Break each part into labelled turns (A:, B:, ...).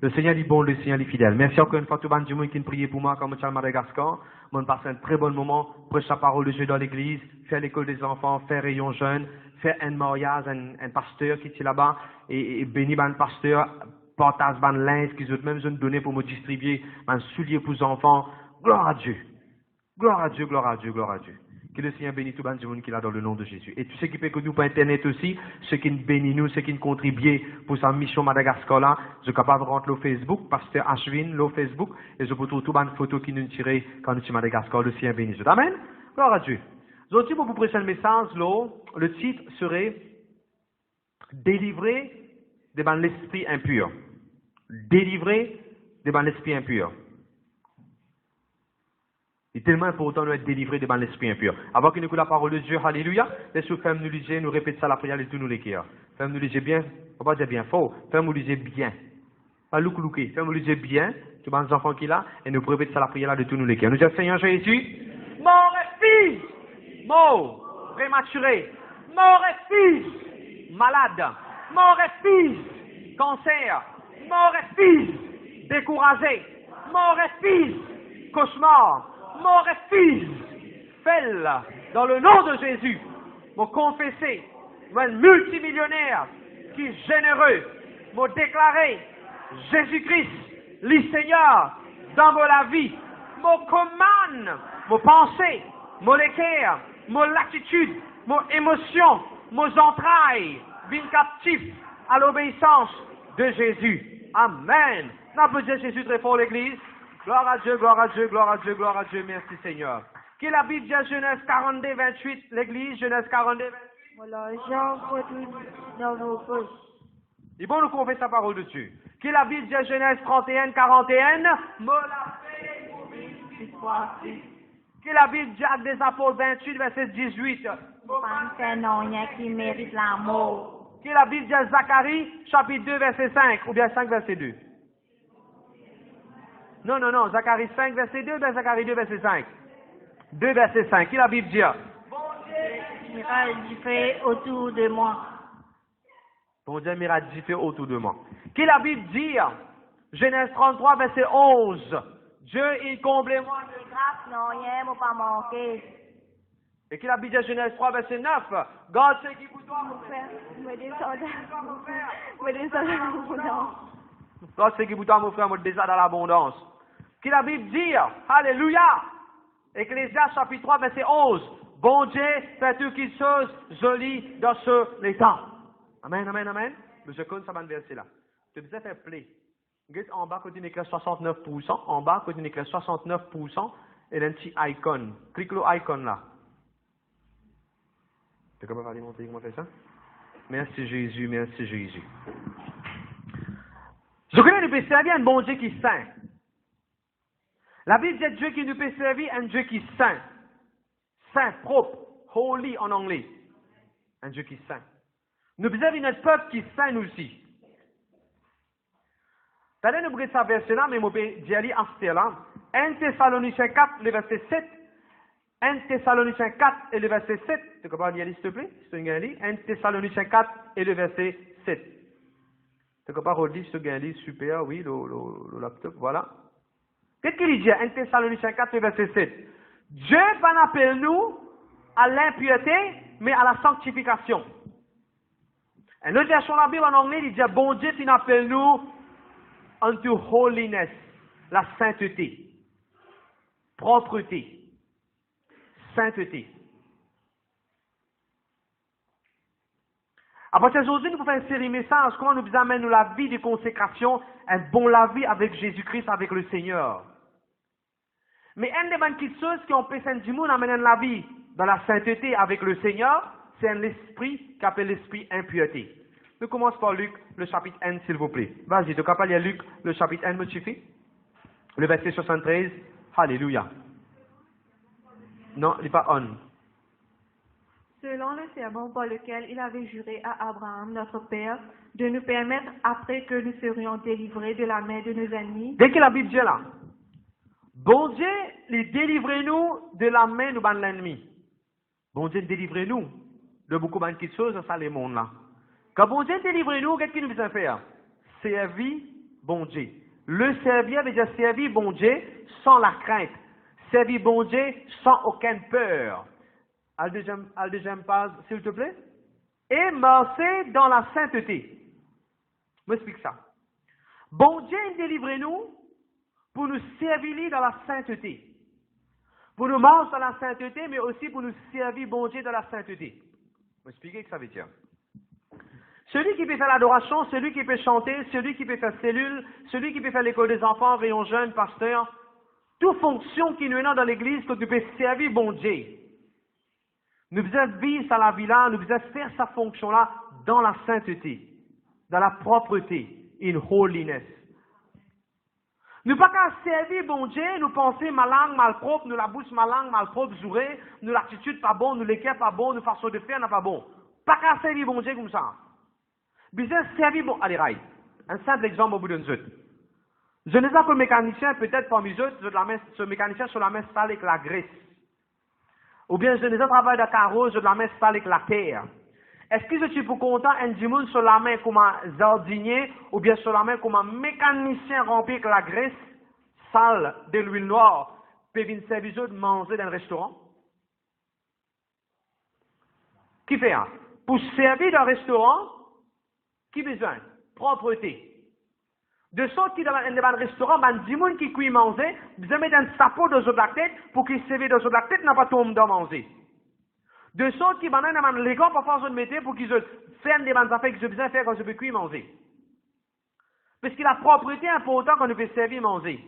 A: Le Seigneur est bon, le Seigneur est fidèle. Merci encore une fois tout le monde qui a prié pour moi comme je suis à Madagascar. On passe un très bon moment, prêcher la parole de Dieu dans l'église, faire l'école des enfants, faire rayon jeune, faire un mariage, un pasteur qui est là-bas, et bénir un pasteur, partage un linge qu'ils ont même donné pour me distribuer un soulier pour les enfants. Gloire à Dieu. Gloire à Dieu, gloire à Dieu, gloire à Dieu. Que le Seigneur bénisse tout le monde qui l'a dans le nom de Jésus. Et tous ceux qui écoutent nous par Internet aussi, ceux qui nous bénissent nous, ceux qui nous contribuent pour sa mission Madagascar là, je suis capable de rentrer au Facebook, Pasteur Ashwin, le Facebook, et je peux trouver toutes les photos qui nous tirent quand nous sommes à Madagascar. Le Seigneur bénisse. Amen. Gloire à Dieu. Aujourd'hui, pour vous prêcher le message, là, le titre serait Délivrer devant l'esprit impur. Délivrer devant l'esprit impur. Il est tellement important de être délivré devant l'esprit impur. Avant que nous écoutons la parole de Dieu, alléluia, laissez-nous faire nous liser, nous répéter ça la prière de tous nous les cœurs. Faire nous liser bien, on va pas dire bien fort, faire nous liser bien. Pas loup-louqué, faire nous liser bien, tous les enfants qui là, et nous répéter ça la prière de tous nous les cœurs. Nous disons, Seigneur Jésus, mort et fils, mort, prématuré, mort et fils, malade, mort et fils, cancer, mort et fils, découragé, mort et fils, cauchemar, mort et fils, fais-le dans le nom de Jésus, me confesser, moi multimillionnaire, qui est généreux, me déclarer Jésus-Christ, le Seigneur, dans la vie, me commande, me pensée, me l'équerre, me l'attitude, me émotion, mes entrailles, viennent captifs à l'obéissance de Jésus. Amen. N'applaudissez Jésus très fort l'église. Gloire à Dieu, gloire à Dieu, gloire à Dieu, gloire à Dieu, merci Seigneur. Qui la Bible dit Genèse 42, 28, l'église, Genèse 42, 28.
B: Voilà, Jean produit dans nos poches.
A: Il est bon nous confesser la parole de Dieu. Qui la Bible dit Genèse 31, 41. Me la fait Qui la Bible dit Actes des Apôtres 28, verset 18.
B: Pensez non, il y a qui mérite l'amour.
A: Qui la Bible dit Zacharie, chapitre 2, verset 5, ou bien 5, verset 2. Non, Zacharie 5, verset 2, bien Zacharie 2, verset 5. 2, verset 5. Qui la Bible dit?
B: Miracle du feu autour de moi.
A: Bon Dieu, miracle du feu autour de moi. Qui la Bible dit? Genèse 33, verset 11. Dieu, il comble moi de
B: Grâce, non, rien m'a pas manqué.
A: Et qui la Bible dit Genèse 3, verset 9. Garde ce qui vous doit.
B: Me descend dans l'abondance.
A: Garde ce qui vous doit, mon frère, me descend dans l'abondance. Qui la Bible dit? Alléluia. Ecclésiaste chapitre 3, verset 11. Bon Dieu fait toutes choses jolies dans ce temps. Amen, amen, amen. Mais je connais ça dans verset là. Tu disais faire play. Regarde en bas, quand il écrit 69%, en bas, quand il écrit 69%, il y a un petit icon. Clique le icon là. Tu peux pas aller montrer comment faire ça? Merci Jésus, merci Jésus. Je connais le peut servir un bon Dieu qui est saint. La Bible dit Dieu qui nous peut servir un Dieu qui est saint. Saint, propre, holy en anglais. Un Dieu qui est saint. Nous avons notre peuple qui est saint nous aussi. T'as nous brûler ça verset là, mais je peux dire en ce là. 1 Thessaloniciens 4, le verset 7. 1 Thessaloniciens 4 et le verset 7. Tu peux pas lire, s'il te plaît? C'est un 1 Thessaloniciens 4 et le verset 7. Tu peux pas relire ce gain super, oui, le laptop, voilà. Qu'est-ce qu'il dit? 1 Thessaloniciens 4 et verset 7. Dieu va appeler nous à l'impureté, mais à la sanctification. Et l'autre version de la Bible en anglais, il dit, bon Dieu, il appelle nous unto holiness, la sainteté, propreté, sainteté. À partir d'aujourd'hui, nous pouvons faire une série message, comment nous amène la vie de consécration, un bon la vie avec Jésus-Christ, avec le Seigneur. Mais une des bonnes choses qui ont péché du monde amène la vie dans la sainteté avec le Seigneur, c'est un esprit qui appelle l'esprit impureté. Nous commençons par Luc, le chapitre 1, s'il vous plaît. Vas-y, tu peux lire Luc, le chapitre 1, me suffit? Le verset 73. Alléluia. Non, il n'est pas on.
C: Selon le serment par lequel il avait juré à Abraham, notre père, de nous permettre, après que nous serions délivrés de la main de nos ennemis.
A: Dès que la Bible dit là, bon Dieu, délivrez-nous de la main de l'ennemi. Bon Dieu, délivrez-nous de beaucoup de choses dans les mondes là. Quand bon Dieu délivrez-nous, qu'est-ce qu'il nous besoin faire? Servir bon Dieu. Le servir veut dire servir bon Dieu sans la crainte. Servir bon Dieu sans aucune peur. À la deuxième page, s'il te plaît. Et marcher dans la sainteté. Je m'explique ça. Bon Dieu, délivrez-nous pour nous servir dans la sainteté. Pour nous marcher dans la sainteté, mais aussi pour nous servir bon Dieu dans la sainteté. Je vais expliquer ce que ça veut dire. Celui qui peut faire l'adoration, celui qui peut chanter, celui qui peut faire cellule, celui qui peut faire l'école des enfants, rayon jeune, pasteur, toute fonction qui nous est dans l'église, que tu peux servir bon Dieu. Nous devons vivre à la vie là, nous devons faire sa fonction-là dans la sainteté, dans la propreté, in holiness. Nous pas qu'à servir bon Dieu, nous penser ma langue mal propre, nous la bouche ma langue mal propre, zouré, nous l'attitude pas bon, nous l'équerre pas bon, nous façon de faire n'est pas bon. Pas qu'à servir bon Dieu comme ça. Besoin servir bon. Allez, Rai, un simple exemple au bout d'un autre. Je ne sais pas que le mécanicien, peut-être parmi eux, ce mécanicien sur la main sale avec la graisse. Ou bien je ne sais pas travailler de carreau, je la main sale avec la terre. Est-ce que je suis pour content un dimanche sur la main comme un jardinier, ou bien sur la main comme un mécanicien rempli avec la graisse sale de l'huile noire, peut venir servir de manger dans un restaurant? Qui fait ça? Pour servir dans un restaurant, qui besoin? Propreté. De sorte que dans un restaurant, ben, des gens qui cuisent manger, vous mettez un sapot dans la tête pour qu'ils servent dans la tête, n'a pas tomber dans manger. De sorte que ben, les gars, parfois, je mettais pour qu'ils fassent des bonnes affaires que je besoin faire quand je peux cuire manger. Parce que la propreté est importante quand nous peut servir manger.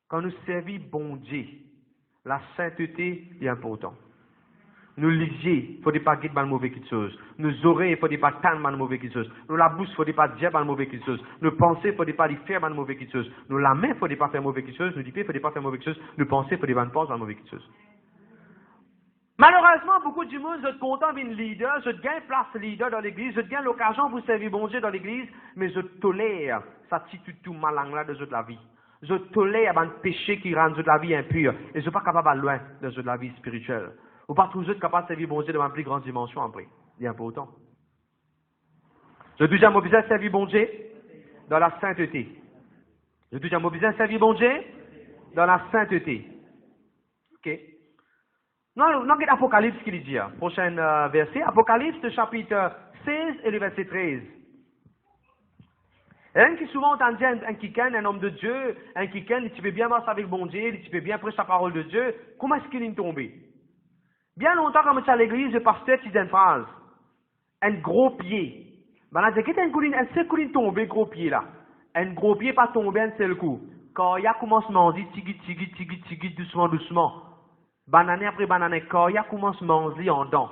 A: Quand nous servir bon Dieu, la sainteté est importante. Nous liger, il ne faut pas dire mal mauvais quelque chose. Nous oreilles, il ne faut pas tendre mal mauvais quelque chose. Nous la bouche, il ne faut pas dire mal mauvais quelque chose. Nous penser, il ne faut pas faire mal mauvais quelque chose. Nous la main, il ne faut pas faire mauvais quelque chose. Nous pieds, il ne faut pas faire mauvais quelque chose. Nous penser, il ne faut pas penser mal mauvais quelque chose. Malheureusement, beaucoup de monde, je suis content d'être leader, je gagne place leader dans l'église, je gagne l'occasion pour servir bon Dieu dans l'église, mais je tolère cette attitude tout malang-là de la vie. Je tolère un péché qui rend la vie impure. Et je ne suis pas capable d'aller loin de la vie spirituelle. Ou pas toujours capable de servir bon Dieu dans une plus grande dimension après. Il est important. Je dis à mon besoin de servir bon Dieu dans la sainteté. Je dis à mon besoin de servir bon Dieu dans la sainteté. Ok. Non, Apocalypse qui dit. Prochain verset. Apocalypse chapitre 16 et le verset 13. Et un qui souvent entend dire un kikan, un homme de Dieu, un kikan, tu peux bien marcher avec bon Dieu, tu peux bien prêcher la parole de Dieu. Comment est-ce qu'il est tombé? Bien longtemps, quand je suis à l'église, le pasteur dit une phrase. Un gros pied. Ben, là, c'est un seul coup tombé, gros pied là. Un gros pied pas tombé un seul coup. Quand il y a commencement, dit tigui, doucement. Banane après banane, quand il y a commencement, dit en dents.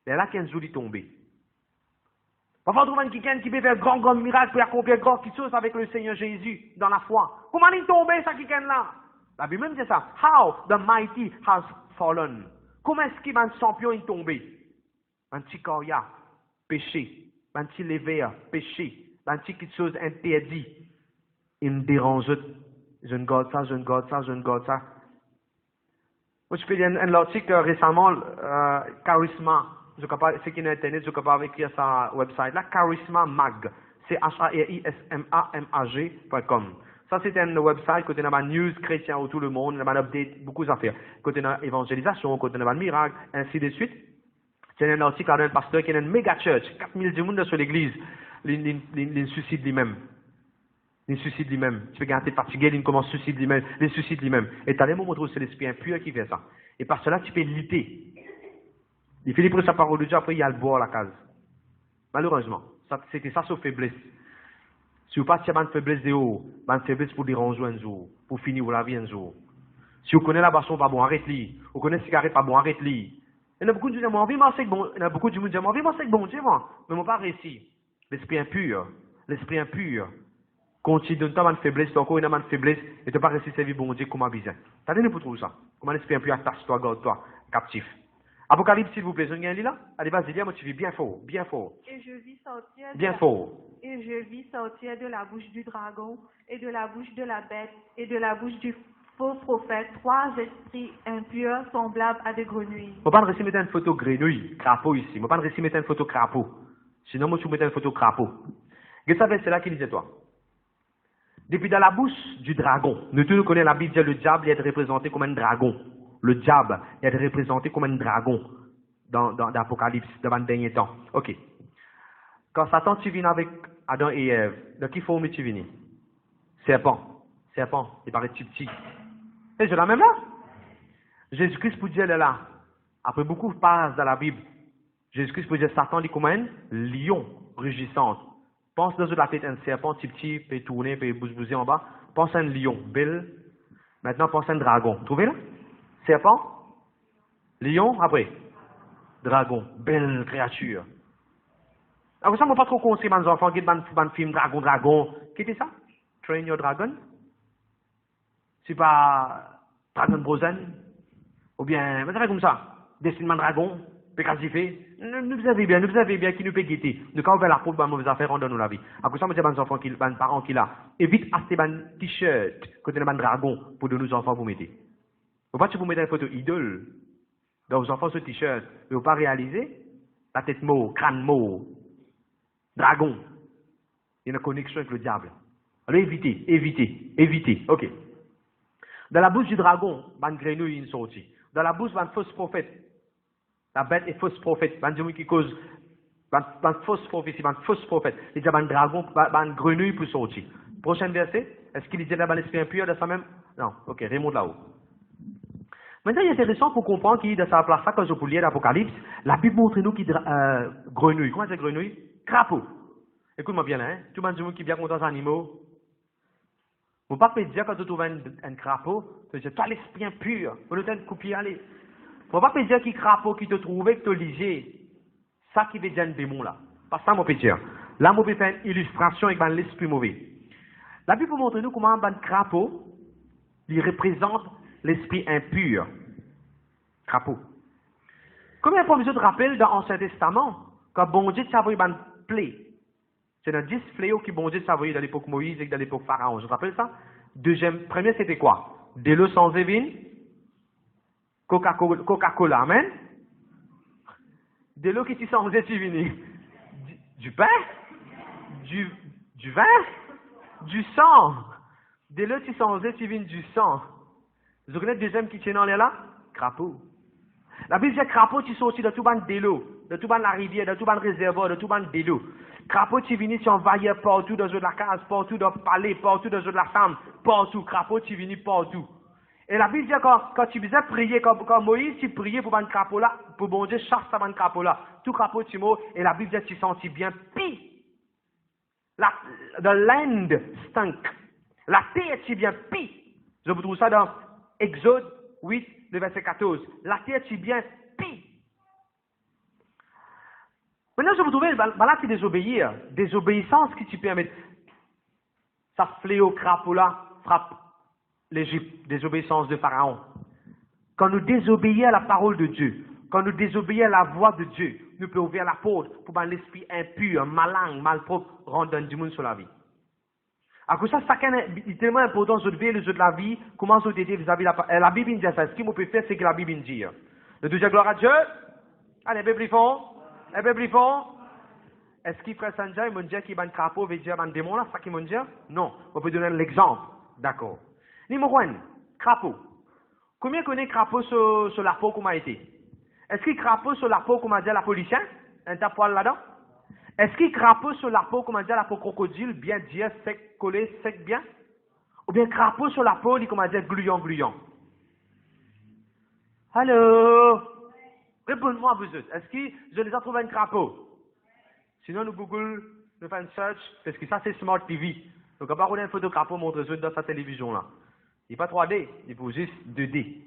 A: Et là, qu'un jour, il est tombé. Parfois, on trouve quelqu'un qui peut faire grand miracle, pour accomplir grand chose avec le Seigneur Jésus dans la foi. Comment il est tombé, ça, quelqu'un là? La Bible même dit ça. How the mighty has fallen. Comment est-ce qu'il va un champion est tombé? Un petit coria, péché. Un petit lévère, péché. Un petit quelque chose interdit. Il me dérange. Je ne garde ça. Moi, je fais un article récemment, Charisma. C'est qui est internet, je peux pas écrire sa website là. Charisma Mag. C'est HARISMAMAG.com. Ça, c'est un website côté de la news chrétien autour le monde, on a update beaucoup d'affaires. Côté de l'évangélisation, côté de la miracle, ainsi de suite. C'est un article d'un pasteur qui est une méga church, 4000 personnes sur l'église, il suicide lui-même. Il suicide lui-même. Tu peux garder fatigué, il commence à suicide lui-même, il suicide lui-même. Et tu as les moments où c'est l'esprit impur qui fait ça. Et par cela, tu peux lutter. Il fait libre sa parole de Dieu, après il y a le boire à la case. Malheureusement, c'était ça sa faiblesse. Si vous passez à une faiblesse de haut, une faiblesse pour déranger un jour, pour finir la vie un jour. Si vous connaissez la boisson pas bon, arrête-le. Vous connaissez la cigarette pas bon, arrête-le. Il y a beaucoup de gens qui disent, envie de manger avec bon, il y a beaucoup de gens qui disent, envie de manger avec bon Dieu, moi. Mais moi pas réussi. L'esprit impur, quand tu donnes ta faiblesse, tu as encore une faiblesse, et tu n'as pas réussi à servir bon Dieu comme besoin. T'as donné pour trouver ça. Comment l'esprit impur attache-toi, garde-toi, captif. Apocalypse, s'il vous plaît, vous avez là? Allez, vas-y, dis-moi, tu vis bien fort.
C: Et je vis sortir
A: bien fort.
C: Et je vis sortir de la bouche du dragon, et de la bouche de la bête, et de la bouche du faux prophète, 3 esprits impurs semblables à des grenouilles.
A: Je ne vais pas réussir à mettre une photo grenouille, crapaud ici. Je ne vais pas réussir à mettre une photo crapaud. Sinon, moi, je vais mettre une photo crapaud. Qu'est-ce que c'est là qu'il disait, toi? Depuis dans la bouche du dragon. Nous tous connaissons la Bible, le diable il est représenté comme un dragon. Le diable il est représenté comme un dragon dans l'Apocalypse, dans les derniers temps. Ok. Quand Satan tu viens avec Adam et Ève, de qui forme tu viens? Serpent. Serpent, il paraît petit. Et je la même là. Jésus-Christ pour dire elle est là. Après beaucoup de passages dans la Bible, Jésus-Christ pour dire Satan dit comme un lion rugissant. Pense dans la tête un serpent petit, peut tourner, peut bouger en bas. Pense à un lion, belle. Maintenant pense à un dragon. Trouvez là? Serpent, lion, après. Dragon, belle créature. Alors ça, moi pas trop conseillé mes enfants qui ont film Dragon. Qu'est-ce que ça? Train Your Dragon? C'est pas Dragon Brosen? Ou bien, vous savez comme ça? Destinement Dragon? Pécasifé? Nous savez bien qui nous peut guetter. Nous, quand on fait la peau, ben, mauvaises affaires, on donne la vie. Après ça, moi, j'ai des enfants qui, des parents qui là. Évite acheter des t-shirts, côté des dragon, pour de nos enfants vous mettez. Faut pas que vous mettez une photo idole. Dans vos enfants, ce t-shirt. Vous ne pas réaliser? La tête mot, crâne mot, dragon. Il y a une connexion avec le diable. Alors évitez. Ok. Dans la bouche du dragon, ban grenouille est sorti. Dans la bouche d'un faux prophète. La bête est fausse prophète. Ban qui cause, ban fausse prophétie, ban fausse prophète. Il dit ban dragon, ban grenouille pour sortir. Prochain verset. Est-ce qu'il dit là ban l'esprit impur de ça même? Non. Ok, remonte là-haut. Maintenant, il est intéressant pour comprendre qu'il y a dans sa place là, quand je peux lire l'Apocalypse, la Bible montre nous qu'il grenouille. Comment c'est grenouille? Crapaud. Écoute-moi bien là, hein. Tout le monde qui est bien content des animaux. Vous ne pouvez pas dire quand tu trouves un crapaud, tu dis, toi l'esprit impur, vous ne copier aller. Faut pas dire qu'il crapaud qui te trouvait, que tu lisais. Ça qui veut dire un démon là. Pas ça, mon petit. Là, on peut faire une illustration avec l'esprit mauvais. La Bible montre nous comment un crapaud, il représente l'esprit impur. Crapaud. Combien de fois vous te rappelez dans l'Ancien Testament, quand bon Dieu t'a envoyé une plaie? C'est dans 10 fléaux qui bon Dieu t'a envoyé dans l'époque Moïse et dans l'époque Pharaon. Je vous rappelle ça? Premier, c'était quoi? De l'eau sans évine. Coca-Cola, amen. De l'eau qui est sans évine. Du pain? Du vin? Du sang. De l'eau qui est sans évine, du sang. Vous connaissez le deuxième qui tient dans les là? Crapaud. La Bible dit crapaud qui sortit de tout ban de l'eau, de tout ban la rivière, de tout ban réservoir, de tout ban de l'eau. Crapaud qui venait qui envahit partout dans la case, partout dans le palais, partout dans la femme, partout. Crapaud qui venait partout. Et la Bible dit quand tu faisais prier, quand Moïse tu priait pour ban crapaud là, pour bon Dieu chasse ça ban crapaud là, tout crapaud tu mot, et la Bible dit tu sentis bien pis. The land stunk. La terre tu bien pis. Je vous trouve ça dans Exode 8, le verset 14. La terre tu bien pis. Maintenant, je vous trouve, là, c'est désobéir. Désobéissance qui tu permet. Ça fléau crapaud là frappe l'Égypte. Désobéissance de Pharaon. Quand nous désobéissons à la parole de Dieu, quand nous désobéissons à la voix de Dieu, nous pouvons ouvrir la porte pour que l'esprit impur, malin, malpropre, rentre dans du monde sur la vie. À cause de ça, chacun est tellement important de lever le jeu de la vie, comment se aider vis-à-vis de la Bible dit ça. Ce qu'il peut faire, c'est que la Bible dit. Le deuxième gloire à Dieu. Allez, un peu plus fort. Un peu plus fort. Est-ce qu'il ferait ça, il m'a dit qu'il y a un crapaud, veut dire un démon là, c'est ça qu'il m'a dit? Non. On peut donner l'exemple. D'accord. Numéro 1, crapaud. Combien connaît crapaud sur la peau comme a été? Est-ce qu'il crapaud sur la peau comme a dit la policière? Un tapoil là-dedans? Est-ce qu'il crapaud sur la peau comme a dit la peau crocodile, bien dire, sec, collé, sec bien? Ou bien crapaud sur la peau, comme a dit gluant? Allô? Répondez-moi à vous autres. Est-ce que je les ai trouvé un crapaud? Sinon, nous Google, nous faisons une search, parce que ça, c'est Smart TV. Donc, on va regarder une photo de crapaud, montre eux dans sa télévision, là. Il n'est pas 3D, il faut juste 2D.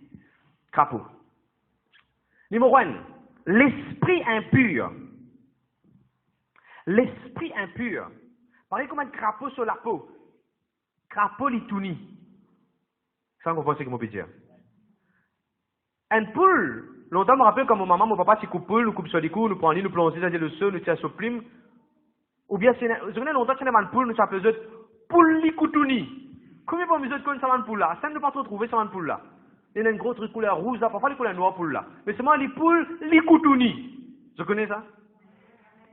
A: Crapaud. Numéro 1, l'esprit impur. L'esprit impur. Pareil comme un crapaud sur la peau. Crapaud litouni. Ça, on comprend ce que je peux dire. Un poule. Longtemps, je me rappelle quand mon maman, mon papa, tu coupes poule, nous coupe sur les coups, nous prenons nous plongeons dans le sol, nous tirons sur plume. Ou bien, je connais longtemps, tu as une poule, nous appelons poule likoutouni. Combien de vous connaissez cette poule là? Ça ne peut pas trop trouver cette poule là. Il y a une grosse couleur rouge là, parfois les couleurs noires poule là. Mais c'est moi les poules likoutouni. Je connais ça?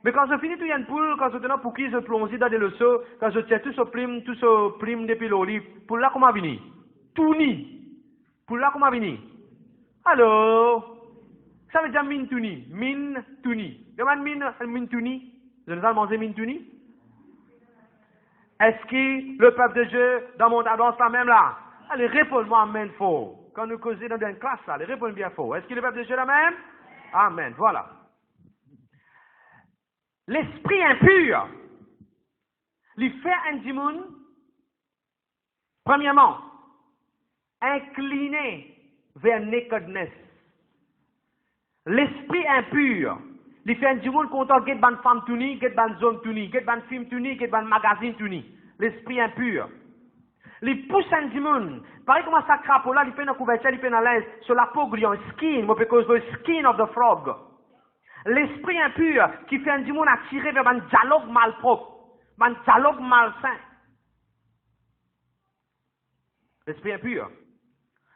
A: Mais quand je finis tout y a une poule, quand je tenais pour qui je plonge dans des leçons, quand je tiens tout ce prime depuis l'olive, pour là comment venir? Tout ni. Pour là comment venir? Alors, ça veut dire min tuni. Min tuni. Comment min tuni? Je ne sais pas manger min tuni? Est-ce que le peuple de Dieu dans mon danse la même là? Allez, réponds-moi amen faux. Quand nous causons dans une classe là, allez, réponds bien faux. Est-ce que le peuple de Dieu est la même? Amen. Voilà. L'esprit impur, lui fait un dimoun, premièrement, incliné vers nakedness. L'esprit impur, lui fait un dimoun content get ban femme tuni, get ban zone tuni, get ban film tuni, get ban magazine tuni. L'esprit impur. Lui pousse un dimoun. Pareil comme ça crapaud là, il fait une couverture, il fait une linge sur la peau gluant, skin, because the skin of the frog. L'esprit impur qui fait un dimoun attiré vers un dialogue malpropre, un dialogue malsain. L'esprit impur.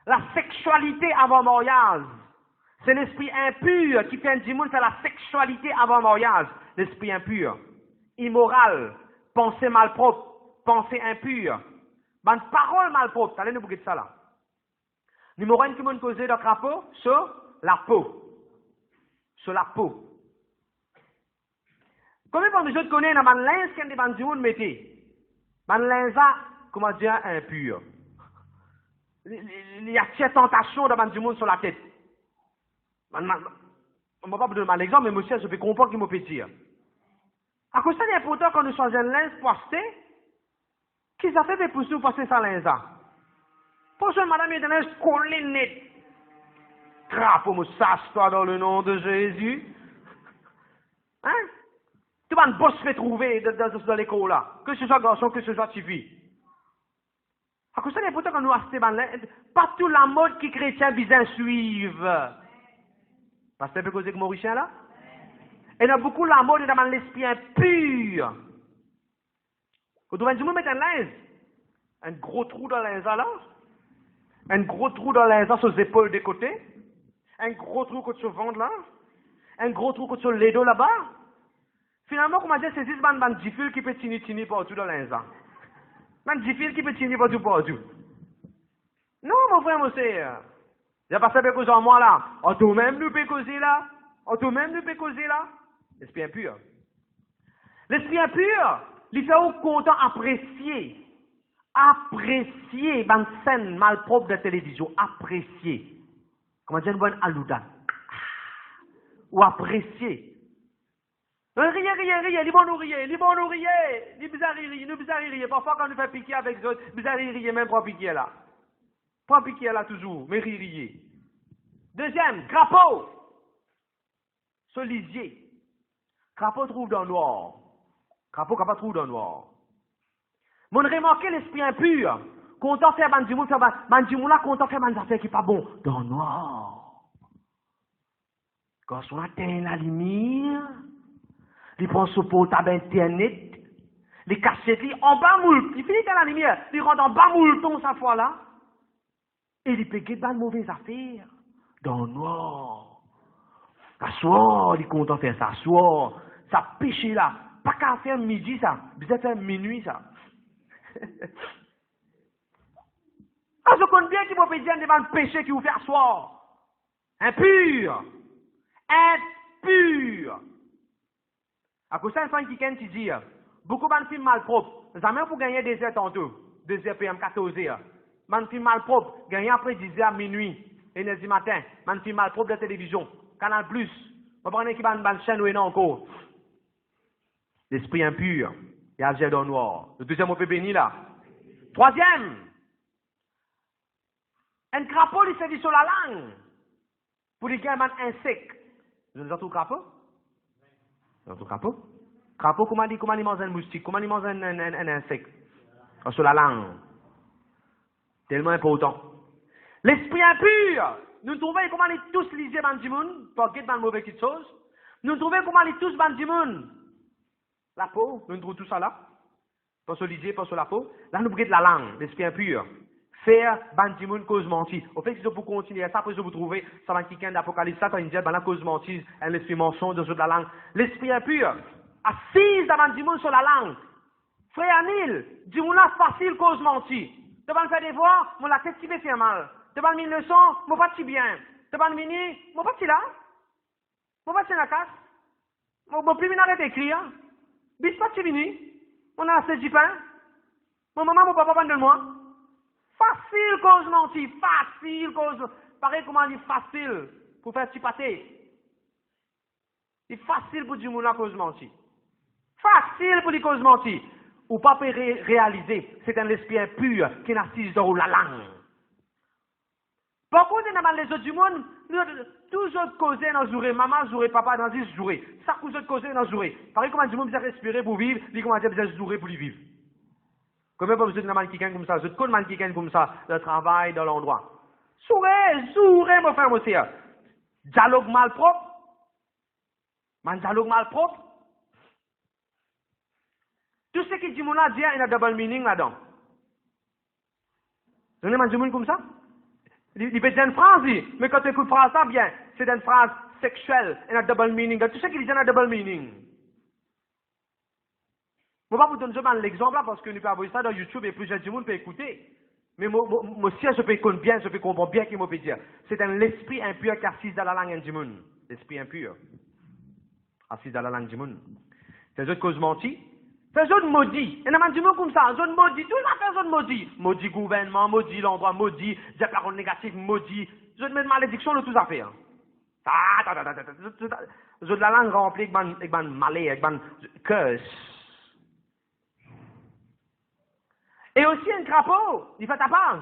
A: La sexualité avant mariage. C'est l'esprit impur qui fait un dimoun faire la sexualité avant mariage. L'esprit impur. Immoral. Pensée malpropre. Pensée impure. Une parole malpropre. Allez nous bouger de ça là. Numéro 1 qui m'a causé de crapaud sur la peau. Sur la peau. Combien de gens connaissent dans le linge qu'il y a des gens qui mettent? Dans le linge, comment dire, impur. Il y a cette tentation dans le monde sur la tête. On ne va pas vous donner l'exemple, mais monsieur, je peux comprendre qu'il me fait dire. À cause de ça, il est important quand nous changeons un linge posté, qu'ils a fait pour nous passer sans linge. Pour ça, madame, il y a des linges collés net. Crapaud, me sache-toi dans le nom de Jésus. Hein? Tu vas une bosse fait trouver dans l'école là. Que ce soit garçon, que ce soit fille. À cause de ça, il est important quand nous achetons pas toute la mode qui chrétien bizarre suivent. Parce que tu peux causer que Mauricien là? Et il y a beaucoup la mode dans l'esprit impur. Quand tu vas du monde mettre un linge, un gros trou dans l'inza là, un gros trou dans l'inza sur les épaules des côtés, un gros trou sur le ventre là, un gros trou sur les dos là-bas. Finalement, comment dire, c'est juste un diffil qui peut tini partout dans l'inza. Un diffil qui peut tini partout. Non, mon frère, mon sœur. Il n'y a pas ça de en moi là. En tout même, nous peut causer là. En tout même, nous peut causer là. L'esprit impur. L'esprit impur, il fait au content apprécier. Apprécier une scène malpropre de télévision. Apprécier. Comment dire une bonne alouda. Ou apprécier. Riez, les bons nous riez, les bizarres riez. Parfois quand nous fait piquer avec eux, bizarres riez même pour piquer là. Pas piquer là toujours, mais riez. Deuxième, crapaud. Solisier. Crapaud trouve dans le noir. Crapaud trouve dans le noir. Mon remarqué l'esprit impur. Content faire bandimoun, là, content faire des affaires qui pas bon. Dans le noir. Quand on atteint la lumière, il prend son portable internet, les cassettes, en bas moule, il finit dans la lumière, il rentre en bas moule, sa foi là, et il peut guetter dans de mauvaises affaires, dans le noir. S'asseoir, il est content de faire s'asseoir, ça péché là, pas qu'à faire midi ça, bien faire minuit ça. Je connais bien qu'il faut dire devant le péché qui vous fait asseoir. Impur. À cause de ça, il y a qui dit, beaucoup de films malpropres, jamais pour gagner des heures tantôt, 2 heures PM, 14 heures. Man film malpropre, gagner après 10 heures minuit, et 9 du matin, man film malpropre de télévision, Canal+, on prend qui va une chaîne ou une encore. L'esprit impur, il y a le jet d'eau noir. Le deuxième, on peut bénir là. Troisième, un crapaud, il s'est dit sur la langue, pour les gars, un insecte. Vous avez tout crapaud? Crapaud? Crapaud, comment il mange un moustique? Comment il mange un insecte? Sur la langue. Tellement important. L'esprit impur. Nous trouvons comment ils tous lisent bandimoun, pour guetter dans le mauvais quelque chose. Nous trouvons comment ils tous bandimoun. La peau, nous trouvons tout ça là. Pas sur l'idée, pas sur la peau. Là, nous guettons la langue, l'esprit impur. Faire bandimoun cause mentie. Au fait, si vous continuez ça, après vous trouvez, ça va quelqu'un d'Apocalypse, ça va dire, la cause mentie, un esprit mensonge de la langue. L'esprit impur. assise devant du monde sur la langue. Frère Anil, du monde là facile cause menti. Devant le faire des voix, mon la tête qui me fait mal. Devant le leçon, mon pas si bien. Devant le mini, mon pas si là. Mon pas si la casse. Mon plus arrête d'écrire. Bis pas si vini. On a assez du pain. Mon maman, mon papa, de moi. Facile cause menti. Facile cause. Pareil comment on dit facile pour faire du pâté. C'est facile pour du monde à cause menti. Facile pour les causes menti. Ou pas peut réaliser, c'est un esprit impur qui n'assise dans la langue. Par contre, dans les autres du monde, tous les autres causes dans le jour, maman jour, papa dans le jour. Ça cause autres causes dans le jour. Pareil comment du monde besoin respirer pour vivre, lui comment besoin de jouer pour vivre. Combien pas besoin de mal qui gagne comme ça, je connais mal qui gagne comme ça, le travail dans l'endroit. Sourez, mon frère, mon sœur. Dialogue malpropre. Dialogue malpropre. Tout ce qui dit mon là, il y a un double meaning là-dedans. Vous avez du monde comme ça? Il peut dire une phrase, mais quand tu écoutes phrase ça, bien, c'est une phrase sexuelle, un double meaning. Tout ce qui dit un double meaning. Je ne vais pas vous donner l'exemple là, parce que nous pouvons avoir ça dans YouTube et plusieurs du monde peut écouter. Mais moi, si je peux comprendre bien, je peux comprendre bien ce qu'il peut dire. C'est un l'esprit impur qui assise dans la langue du monde. L'esprit impur. Assise dans la langue du monde. C'est une cause menti. C'est zone maudit. Et n'a du monde comme ça, zone maudit. Tout ça fait zone maudit. Maudit gouvernement, maudit l'endroit, maudit, des paroles négatives, maudit. Zone de malédiction, de tout ça fait. Zone la langue remplie avec ban malais, avec ban curse. Et aussi un crapaud, il fait ta page.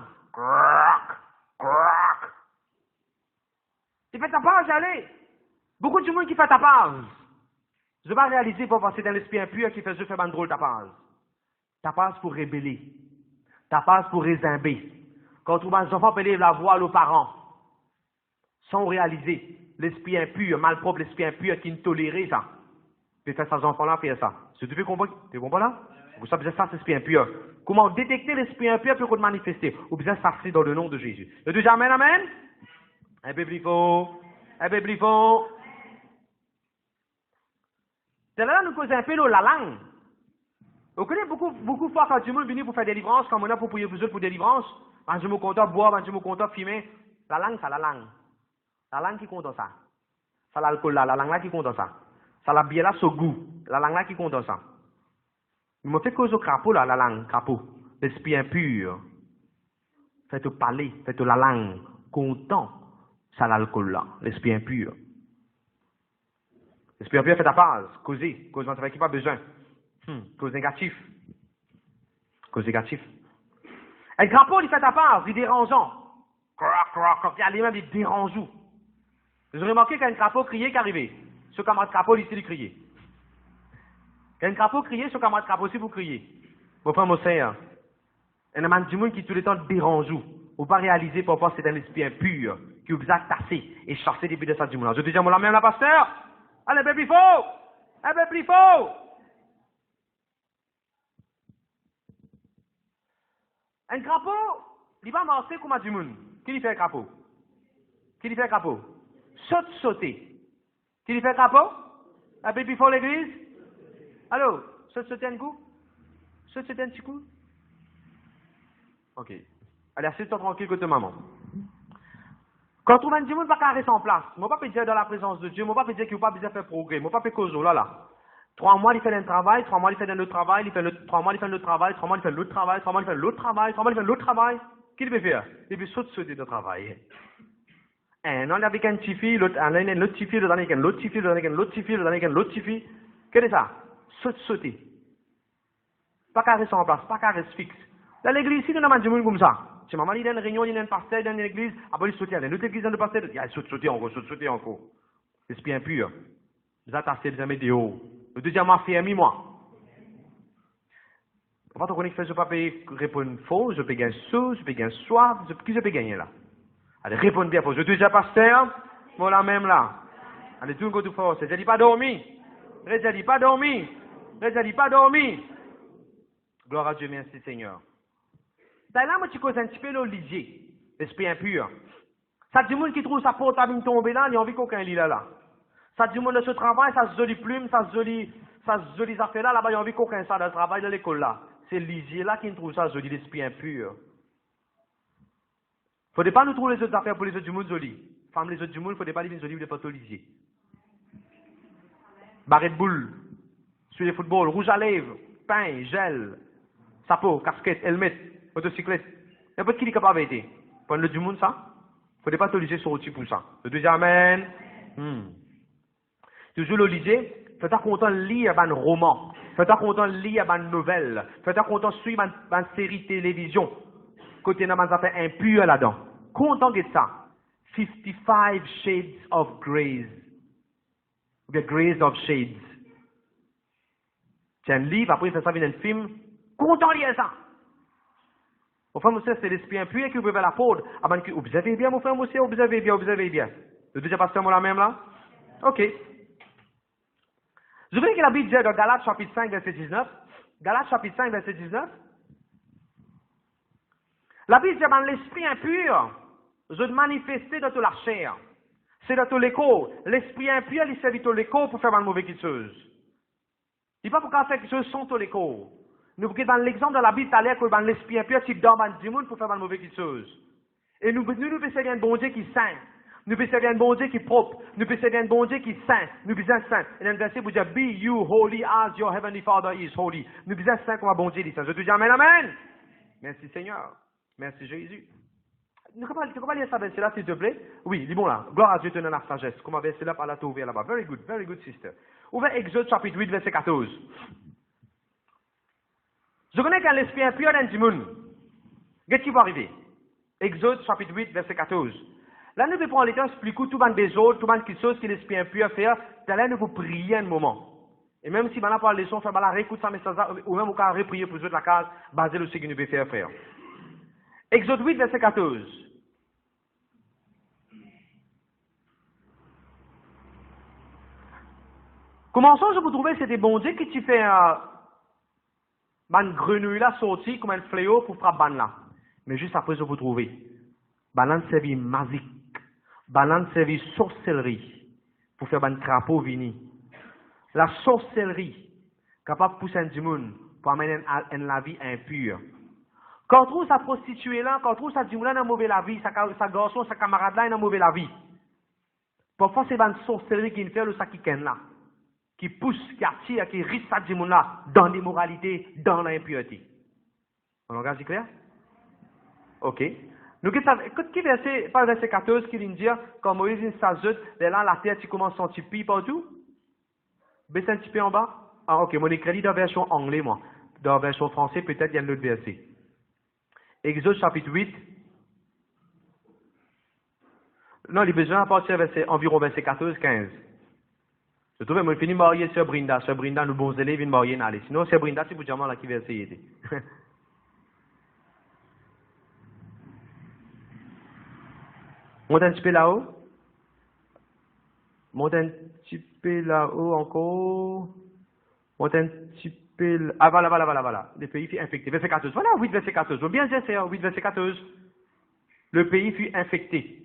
A: Il fait ta page, allez. Beaucoup de monde qui fait ta page. Je ne vais pas réaliser pour passer dans l'esprit impur qui fait je fais un drôle tapage. Tapage pour rébeller. Tapage pour résimber. Quand on les enfants peuvent la voix aux parents. Sans réaliser l'esprit impur, malpropre, l'esprit impur qui ne tolérait ça. Puis faire ces enfants-là faire ça. Tu peux comprendre? Tu comprends là? Vous savez ça, c'est l'esprit impur. Comment détecter l'esprit impur pour le manifester? Ou bien ça, c'est dans le nom de Jésus. Le dis amen, amen? Un peu plus fort. Un peu plus fort. C'est là nous cause un peu la langue. Vous connaissez beaucoup de fois quand tout le monde vient pour faire délivrance, quand on a pour prier vous autres pour délivrance, quand je me compte boire, quand je me compte fumer, la langue, c'est la langue. La langue qui compte dans ça. C'est l'alcool là, la langue là qui compte dans ça. C'est la bière là, ce goût, la langue là qui compte dans ça. Nous m'avons fait cause au crapaud là, la langue, crapaud. L'esprit impur. Faites au palais, faites la langue, content. C'est l'alcool là, l'esprit impur. L'esprit impur fait ta page, causer, cause qui n'a pas besoin. Cause négatif. Cause négatif. Et le crapaud, il fait ta page, il est dérangeant. Il a les mêmes, il dérange. Vous avez remarqué qu'un crapaud criait qu'arrivait. Ce camarade crapaud, il s'est crié. Quand un crapaud criait, ce camarade crapaud aussi, vous criez. Mon frère, mon sœur. Il y a du monde qui tout le temps dérange. Ou pas réaliser parfois c'est un esprit impur qui vous a tassé et chassé des buts de ça du monde. Je te dis, moi la même, la pasteur. Allez, un peu plus fort! Un peu plus fort! Un crapaud, il va marcher comme à du monde. Qui lui fait un crapaud? Qui lui fait un crapaud? Sauter. Qui lui fait un crapaud? Un peu plus fort l'église? Allô? Sauter un coup? Sauter un petit coup? Ok. Allez, assieds-toi tranquille côté maman. Quand on a dit, on ne va pas rester en place. Je ne vais pas dire dans la présence de Dieu. Je ne vais pas dire qu'il ne faut pas besoin de faire progrès. Je ne vais pas faire cause là. 3 mois, il fait un travail. 3 mois, il fait un autre travail. 3 mois, il fait un autre travail. 3 mois, il fait l'autre travail. 3 mois, il fait l'autre travail. 3 mois, il fait l'autre travail. Qu'est-ce qu'il peut faire? Il peut sauter de travail. Un an, il avec un petit fille. L'autre, un an, l'autre petit fille. L'autre, avec un autre petit fille. L'autre, avec un autre petit fille. L'autre, avec un autre petit fille. Qu'est-ce que c'est ça? Sauter. Pas qu'à rester en place. Pas qu'à rester fixe. Dans l'église ici, nous avons du monde comme ça. Si maman il y a une réunion, il y a un pasteur dans l'église, après il saute, il y a une autre église dans le pasteur, il y a sauter encore. L'esprit impur. Vous attachez les amis de haut. Le deuxième m'a fermé, moi. On va te connaître que je ne peux pas répondre faux, je peux gagner sous, je peux gagner soif, qui je peux gagner là? Allez, répondre bien faux. Je deuxième pasteur, moi la même là. Allez, tout le monde tout fort. Je dis pas dormi. Je dis pas dormi. Je dis pas dormi. Gloire à Dieu, merci Seigneur. C'est là, moi, tu causes un petit peu l'olivier, l'esprit impur. Ça, du monde qui trouve sa portable tomber là, il a envie qu'aucun lit là. Ça, du monde de ce travail, ça se jolie plume, ça se jolie ça joli affaire là, là-bas, il y a envie qu'aucun ça dans le travail, dans l'école là. C'est l'isier là qui trouve ça joli, l'esprit impur. Il ne faut pas nous trouver les autres affaires pour les autres du monde joli. Femmes, les autres du monde, il ne faut pas les venir joli, il ne faut pas l'isier. Barret de boule, sur les footballs, rouge à lèvres, pain, gel, chapeau, casquette, helmet, motocyclette. N'importe qui est capable d'aider. Pour le du monde, ça, il ne faut pas t'obliger sur outil pour ça. Le deuxième amen. Toujours l'obliger, faites content de lire un roman, faites content de lire une nouvelle, faites content de suivre une série de télévision. Côté n'a pas fait impur là-dedans. Content de ça. 55 Shades of Grace. Ou bien Grace of Shades. C'est un livre, après ça vient un film. Content de lire ça. Mon frère, monsieur, c'est l'esprit impur qui vous la faute. Observez bien, mon frère, monsieur, observez bien, observez bien. Le deuxième pasteur, moi, la même là? Ok. Je veux que la Bible dit dans Galates chapitre 5, verset 19. Galates chapitre 5, verset 19. La Bible dit dans l'esprit impur, je te manifester dans toute la chair. C'est dans tout l'écho. L'esprit impur, il servait tout l'écho pour faire une mauvaise chose. Il ne pas pour faire quelque chose sans tout l'écho. Nous voyons dans l'exemple de la Bible, t'as l'air que dans l'esprit impur, tu donnes un démon pour faire une mauvaise chose. Et nous pouvons servir un bon Dieu qui est saint. Nous pouvons servir un bon Dieu qui est propre. Nous pouvons servir un bon Dieu qui est saint. Nous pouvons être saint. Et dans le verset, vous dites, be you holy as your heavenly Father is holy. Nous pouvons être saint comme un bon Dieu dit ça. Je te dis amen, amen. Merci Seigneur. Merci Jésus. Tu peux pas lire ça verset là, s'il te plaît? Oui, dis bon là. Gloire à Dieu, tenant la sagesse. Comme verset là, par là, tu ouvert là-bas. Very good, sister. Ouvert Exode chapitre 8, verset 14. Je connais qu'un l'esprit impur dans le monde. Qu'est-ce qui va arriver? Exode chapitre 8, verset 14. Là, nous pouvons les temps expliquer tout le des autres, tout le quelque chose que l'esprit impur fait. Là, nous pouvons prier un moment. Et même si maintenant, par la leçon, faire la réécoute ça, message ou même au cas de prier pour jouer de la case, basé sur ce que nous pouvons faire, frère. Exode 8, verset 14. Commençons, je vous trouvais, c'était bon Dieu qui tu fait une grenouille là sortie comme un fléau pour frapper ban là. Mais juste après, je vous trouvais. Balan servi magique. Balan servi sorcellerie pour faire un crapaud vini. La sorcellerie capable de pousser un démon pour amener la vie impure. Quand on trouve sa prostituée là, quand on trouve sa démon là dans mauvais la vie, sa garçon, sa camarade là dans mauvais la vie. Parfois c'est une sorcellerie qui fait le sakiken là, qui pousse, qui attire, qui risque sa démon là dans l'immoralité, dans l'impureté. On engage clair? Ok. Nous, qui verset, par verset 14, qui vient dire, quand Moïse s'ajoute, là, la terre, tu commences à sentir pis partout? Baisse un petit peu en bas? Ah, ok, mon écrit dans la version anglais, moi. Dans la version française, peut-être, il y a un autre verset. Exode chapitre 8. Non, il est besoin à partir environ verset 14, 15. Je trouve, moi, je finis de marier Sœur Brinda. Sœur Brinda, nous, bons élèves, viennent marier, n'allez. Sinon, Sœur Brinda, c'est pour dire, là, qui verset il était. Monte un petit peu là-haut. Monte un petit peu là-haut encore. Monte un petit peu là. Ah, voilà. Le pays fut infecté. Verset 14. Voilà, 8, verset 14. Je veux bien dire, c'est 8, verset 14. Le pays fut infecté.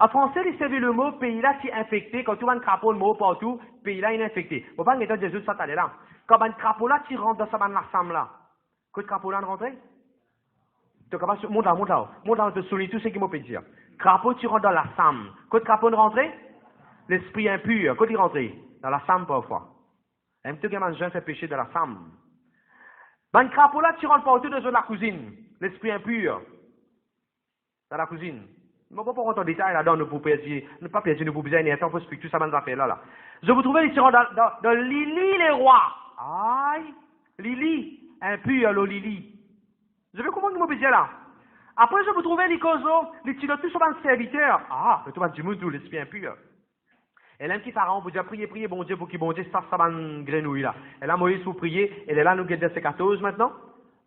A: En français, il servait le mot pays là, c'est infecté. Quand tu vois un crapaud, le mot partout, pays là, il est infecté. Faut pas que Jésus, ça t'allait là. Quand un crapaud là, tu rentres dans sa massam là. Quand le crapaud là, rentre, tu es capable de monter là. Monte là, te souligner tout ce qu'il m'a pu dire. Crapaud, tu rentres dans la sam. Quand le crapaud rentre, l'esprit impur. Quand il rentre, dans la sam parfois. Même tout le monde fait péché dans la sam. Dans le crapaud là, tu rentres partout dans la cuisine. L'esprit impur. Dans la cuisine. Je ne vais pas rentrer en détail là-dedans, ne pas perdre, ne vous besoin d'un temps pour expliquer tout ça dans affaires là. Je vous trouvais ici dans Lili les rois. Aïe, Lili, impur, le Lili. Je vais comprendre ce que je là. Après, je vous trouvais les causes, les tirs tous sur un serviteur. Ah, le toit du monde, l'esprit impur. Et là, un petit pharaon, vous dire prier, bon Dieu, pour qu'il bon Dieu, ça va une grenouille là. Et là, Moïse, vous priez, et là, nous guette verset 14 maintenant.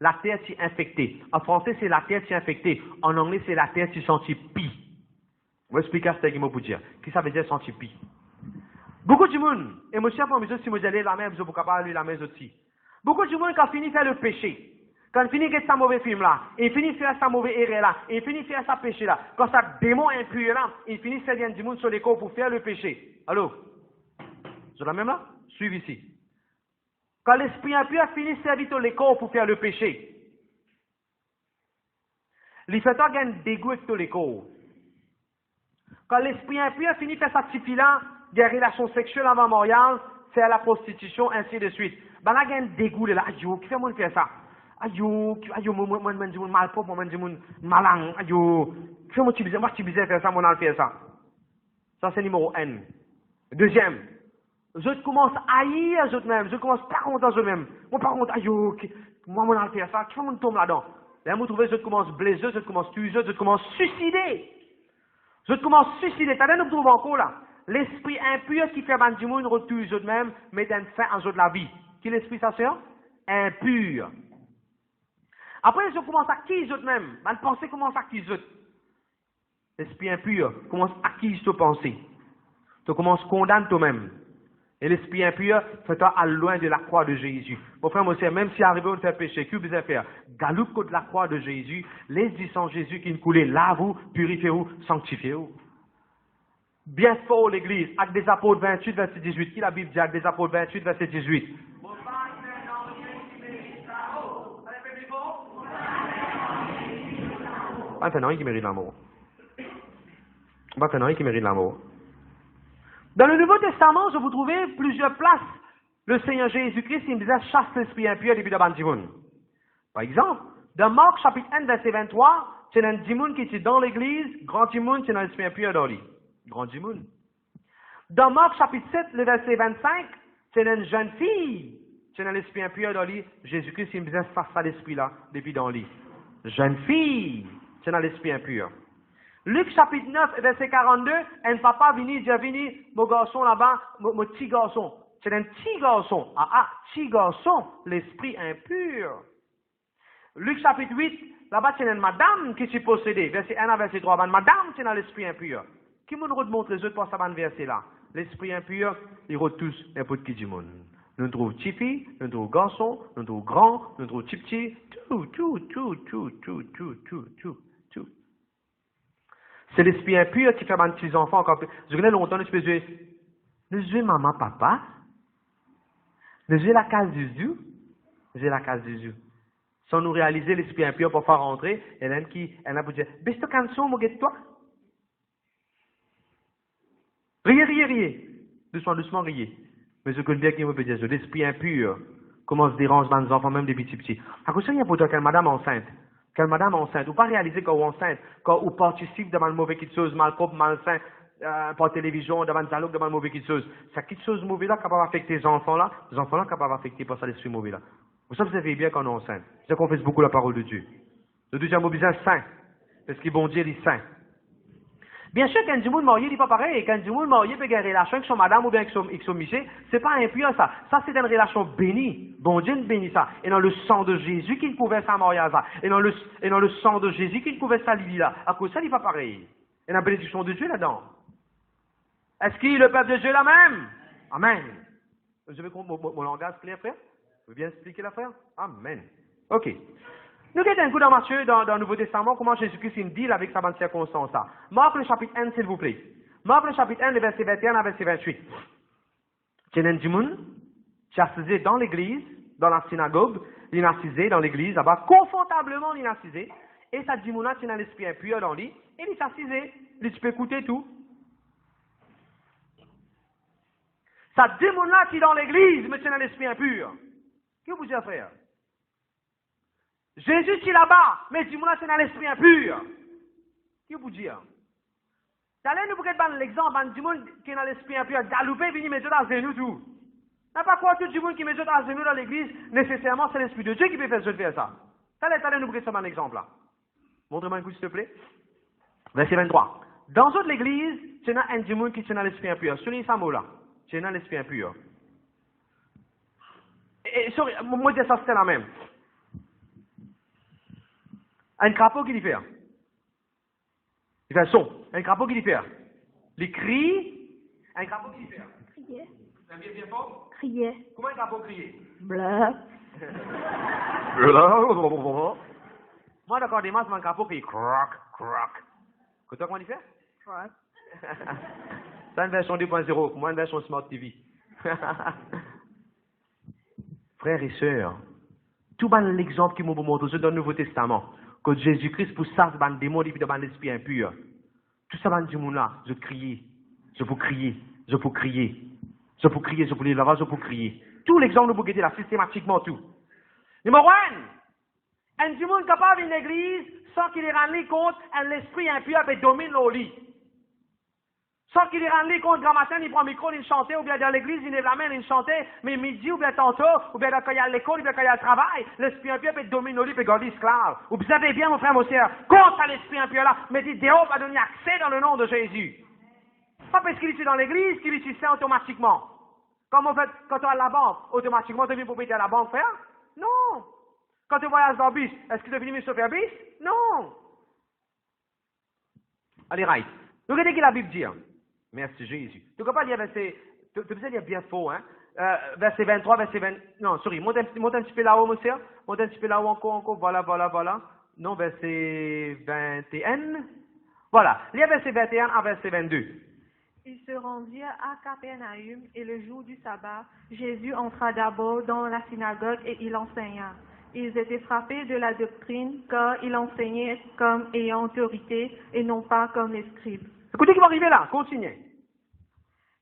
A: La terre s'est infectée. En français, c'est la terre s'est infectée. En anglais, c'est la terre s'est sentie pis. Je vais expliquer ce que je veux dire. Qu'est-ce que ça veut dire sentir pis? Beaucoup de monde, et monsieur, pour mes autres, si vous allez la même, je vous capable lui la même aussi. Beaucoup de monde, quand il finit de faire le péché, quand il finit de faire sa mauvais film là, il finit de faire sa mauvais erreur là, il finit de faire sa péché là, quand ça démon impur là, il finit de faire du monde sur les corps pour faire le péché. Allô? Vous êtes la même là? Suivez ici. Quand l'esprit impur a fini de servir tous les corps pour faire le péché, il fait un dégoût avec tous les corps. Quand l'esprit impur a fini de faire sa petite là, des relations sexuelles avant mariage, faire la prostitution, ainsi de suite. Ben là, il y a un dégoût là. Ayo, qui fait moi faire ça? Ayo, moi, je dis mal propre, moi, je dis malang. Ayo, qui fait moi, tu disais faire ça, moi, je faire ça. Ça, c'est numéro 1. Deuxième, je commence à haïr eux-mêmes, je commence pas content eux-mêmes. Moi, par contre, ayo, moi, je vais faire ça, qui fait moi, je tombe là-dedans. Là, vous trouvez, je commence blesser, je commence tuer, je commence suicider. Je commence suicider. T'as nous trouve encore là. L'esprit impur qui fait ban du monde retue eux-mêmes, met un fin en jeu de la vie. Qui est l'esprit, ça, c'est impur. Après, je commence à acquise eux-mêmes. Ma pensée commence à acquise eux. L'esprit impur commence à acquise ta pensée. Tu commences à condamner toi-même. Et l'esprit impur fait-toi à loin de la croix de Jésus. Mon frère, moi aussi, même si arrivé à faire péché, que vous allez faire? Galoupe contre la croix de Jésus, les du sang Jésus qui nous coulait, lave-vous, purifiez-vous, sanctifiez-vous. Bien fort l'église, Actes des Apôtres 28, verset 18. Qui la Bible dit Actes des Apôtres 28, verset 18? Pas un qui mérite l'amour. Pas un qui mérite l'amour. Dans le Nouveau Testament, je vous trouvez plusieurs places. Le Seigneur Jésus-Christ, il me disait, chasse l'esprit impur depuis de Dimoun. Par exemple, dans Marc chapitre 1, verset 23, c'est un Dimoun qui est dans l'église, grand Dimoun, c'est un esprit impur dans lui. Grand Dimoun. Dans Marc chapitre 7, le verset 25, c'est une jeune fille, c'est un esprit impur dans lui. Jésus-Christ, il me disait, chasse ça l'esprit-là depuis dans lui. Jeune fille, c'est un esprit impur. Luc chapitre 9, verset 42, un papa vini, j'ai venu, mon garçon là-bas, mon petit garçon. C'est un petit garçon. Petit garçon, l'esprit impur. Luc chapitre 8, là-bas, c'est une madame qui s'est possédée. Verset 1 à verset 3, madame, c'est dans l'esprit impur. Qui me remonte les autres pour ça, verset là? L'esprit impur, ils remontent tous n'importe qui du monde. Nous trouvons petit fille, nous trouvons garçon, nous trouvons grand, nous trouvons petit, tout. C'est l'esprit impur qui fait mal petits enfants encore plus. Je connais longtemps, je peux dire, nous jouons maman, papa, nous jouons la case Jésus, j'ai la case Jésus. Sans nous réaliser l'esprit impur pour faire rentrer, elle a pour dire, baisse ta canson, mon toi. Riez. Doucement, riez. Mais je connais bien qui me peut dire, l'esprit impur, comment se dérange dans les enfants, même des petits. À cause de ça, il y a pour dire qu'elle madame enceinte. Quelle madame enceinte, ou pas réaliser qu'on est enceinte, quand on participe devant le mauvais quelque chose, mal propre, malsain, par télévision, devant le dialogue, devant le mauvais quelque chose. C'est quelque chose de mauvais là capable d'affecter les enfants là capable d'affecter par ça l'esprit mauvais là. Vous savez bien qu'on est enceinte. C'est qu'on fait beaucoup la parole de Dieu. Le deuxième mot bizarre, saint. Parce que bon Dieu est saint. Bien sûr, quand du monde marié, il n'est pas pareil. Quand du monde marié peut avoir une relation avec son madame ou bien avec son monsieur, c'est pas impur ça. Ça, c'est une relation bénie. Bon Dieu nous bénit ça. Et dans le sang de Jésus qu'il pouvait ça mariage ça. Et dans le sang de Jésus qu'il pouvait ça lui là. À cause de ça, il n'est pas pareil. Et la bénédiction de Dieu là-dedans. Est-ce qu'il est le peuple de Dieu là même? Amen. Je vais mon langage clair, frère? Vous pouvez bien expliquer la frère? Amen. Ok. Nous regardons un coup dans Matthieu, dans le Nouveau Testament, comment Jésus-Christ il deal avec sa bonne circonstance. Marc le chapitre 1, s'il vous plaît. Marc le chapitre 1, le verset 21 à verset 28. C'est un djimoun qui est assisé dans l'église, dans la synagogue, il est assisé dans l'église, là-bas, confortablement il est assisé, et sa djimouna qui a l'esprit impur dans lui, et il est assisé, il peut écouter tout. Sa djimouna qui est dans l'église, mais c'est un esprit impur. Que vous dites, frère? Jésus qui est là-bas, mais dis-moi c'est dans l'esprit impur. Qu'est-ce que vous dites? T'allez nous prendre l'exemple, du monde qui est dans l'esprit impur, galouper, venir mettre dans genou tout. N'a pas quoi tout le monde qui met dans genou dans l'église, nécessairement c'est l'esprit de Dieu qui peut faire ça. T'allez nous prendre un exemple là. Montrez-moi un coup s'il te plaît. Verset 23. Dans toute l'église, c'est un démon qui est dans l'esprit impur. Soulignez ça mot là. C'est dans l'esprit impur. Et moi je dis ça c'est la même. Un crapaud qui dit faire. Il fait un son. Un crapaud qui dit faire. Les cris. Un crapaud qui dit faire.
B: Crier.
A: Ça vient bien fort?
B: Crier.
A: Comment un crapaud crier?
B: Blah.
A: Moi, d'accord, des masses, un crapaud qui croc. Que toi, comment il fait?
B: Croc.
A: C'est une version 2.0. Moi, une version Smart TV. Frères et sœurs, tout ban l'exemple qui m'a montré dans le Nouveau Testament, que Jésus-Christ pour ça, ban démon et puis dans l'esprit impur. Tout ça, ban du monde là, je criais, je peux crier, je peux crier, je peux crier, je peux les laver, je peux crier. Tout l'exemple nous peut là, systématiquement tout. Numéro 1, un du monde capable d'une église sans qu'il ait rendu compte, l'esprit impur peut dominer nos lits. Sans qu'il ait rendu compte, grand matin, il prend le micro, il chantait, ou bien dans l'église, il lève la main, il chantait, mais midi, ou bien tantôt, ou bien quand il y a l'école, ou bien quand il y a le travail, l'esprit impur peut dominer nos lits, peut garder esclave. Vous savez bien, mon frère, mon sœur, contre l'esprit impur là, mais dit, Dieu va donner accès dans le nom de Jésus. Pas parce qu'il est dans l'église qu'il utilise ça automatiquement. Comme on fait, quand on est à la banque, automatiquement, tu deviens propriétaire à la banque, frère? Non. Quand tu voyages dans le bus, est-ce que tu deviens chauffeur bus? Non. Allez, right. Regardez ce que la Bible dit. Merci Jésus. Tu ne peux pas lire verset, tu peux lire bien faux, hein? Verset 23, verset 20, non, sorry, monte un petit peu là-haut, monsieur. Monte un petit peu là-haut encore, voilà. Non, verset 21. Voilà, lis verset 21 à verset 22.
C: Ils se rendirent à Capernaum et le jour du sabbat, Jésus entra d'abord dans la synagogue et il enseigna. Ils étaient frappés de la doctrine car il enseignait comme ayant autorité et non pas comme les scribes.
A: Écoutez qui va arriver là, continuez.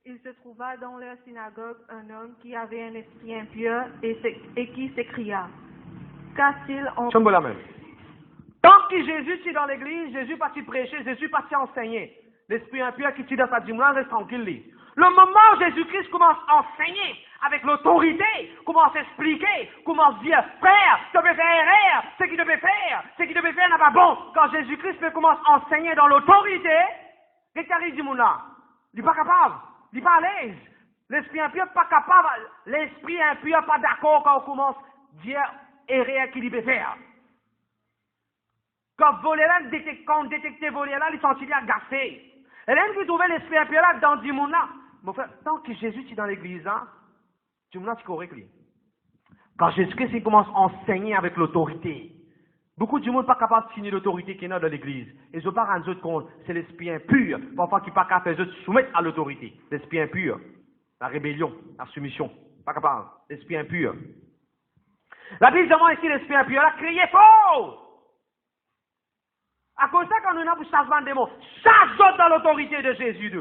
C: Il se trouva dans leur synagogue un homme qui avait un esprit impur et qui s'écria. Qu'a-t-il en...
A: La même. Tant que Jésus est dans l'église, Jésus est parti prêcher, Jésus est parti enseigner. L'esprit impur qui tire dans sa dîme, reste tranquille. Le moment où Jésus-Christ commence à enseigner avec l'autorité, commence à expliquer, commence à dire, frère, tu peux faire erreur, ce qu'il devait faire n'est pas bon. Quand Jésus-Christ commence à enseigner dans l'autorité, qu'est-ce qui arrive du monde là? Il n'est pas capable, il n'est pas à l'aise. L'esprit impur n'est pas capable, l'esprit impur n'est pas d'accord quand on commence à dire erreur qu'il peut faire. Quand on détectait voler là, il sentit agacé. Et là, vous trouvez l'esprit impur là dans du monde là. Mon frère, tant que Jésus est dans l'église, hein, du monde là, tu correct lui. Quand Jésus-Christ il commence à enseigner avec l'autorité, beaucoup du monde n'est pas capable de signer l'autorité qui est dans l'église. Et je ne veux pas rendre compte, c'est l'esprit impur, parfois qui n'est pas capable de se soumettre à l'autorité. L'esprit impur, la rébellion, la soumission, pas capable. L'esprit impur. La Bible demande ici l'esprit impur là, criez fort! À cause de ça, quand nous avons pour changement de démon, chasse dans l'autorité de Jésus.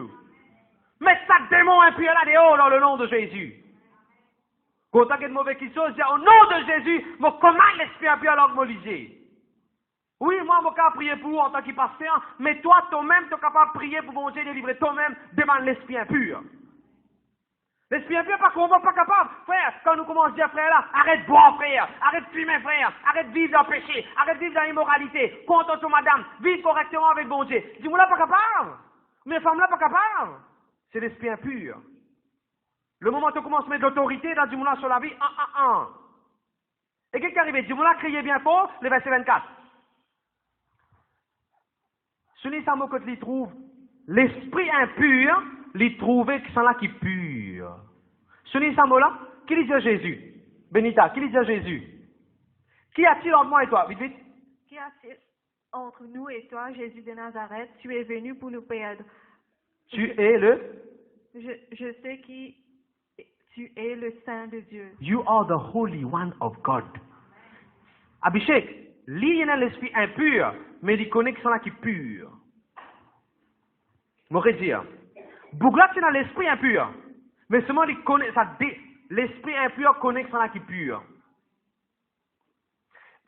A: Mets chaque démon impur là dehors dans le nom de Jésus. Quand il y a de mauvaises choses, au nom de Jésus, je commande l'esprit impur à l'ormoliser. Oui, moi, je peux prier pour vous en tant que pasteur, mais toi, toi-même, tu es capable de prier pour mon Dieu délivrer toi-même, demande l'esprit impur. L'esprit impur, pas qu'on va pas capable. Frère, quand nous commençons à dire, frère, là, arrête de boire, frère, arrête de fumer, frère, arrête de vivre dans le péché, arrête de vivre dans l'immoralité, contente madame, vive correctement avec bon Dieu. Dis-moi là, pas capable. Mes femmes là, pas capable. C'est l'esprit impur. Le moment où tu commences à mettre de l'autorité dans du moulin sur la vie, Et qu'est-ce qui est arrivé? Du moulin criait bien fort, le verset 24. Celui ça mot que tu trouves, l'esprit impur, les trouver qui sont là qui pur. Celui ça mot là, qui dit à Jésus? Benita, qui dit à Jésus? Qui a-t-il entre moi et toi? Vite, vite.
C: Qui a-t-il entre nous et toi, Jésus de Nazareth? Tu es venu pour nous perdre.
A: Tu es le?
C: Je sais qui tu es, le Saint de Dieu.
A: You are the Holy One of God. Abhishek, lui, il a l'esprit impur, mais il connaît qui sont là qui pur. M'aurait dire, Bougla, c'est dans l'esprit impur, mais seulement il connaît, l'esprit impur connaît qui sont là qui pur.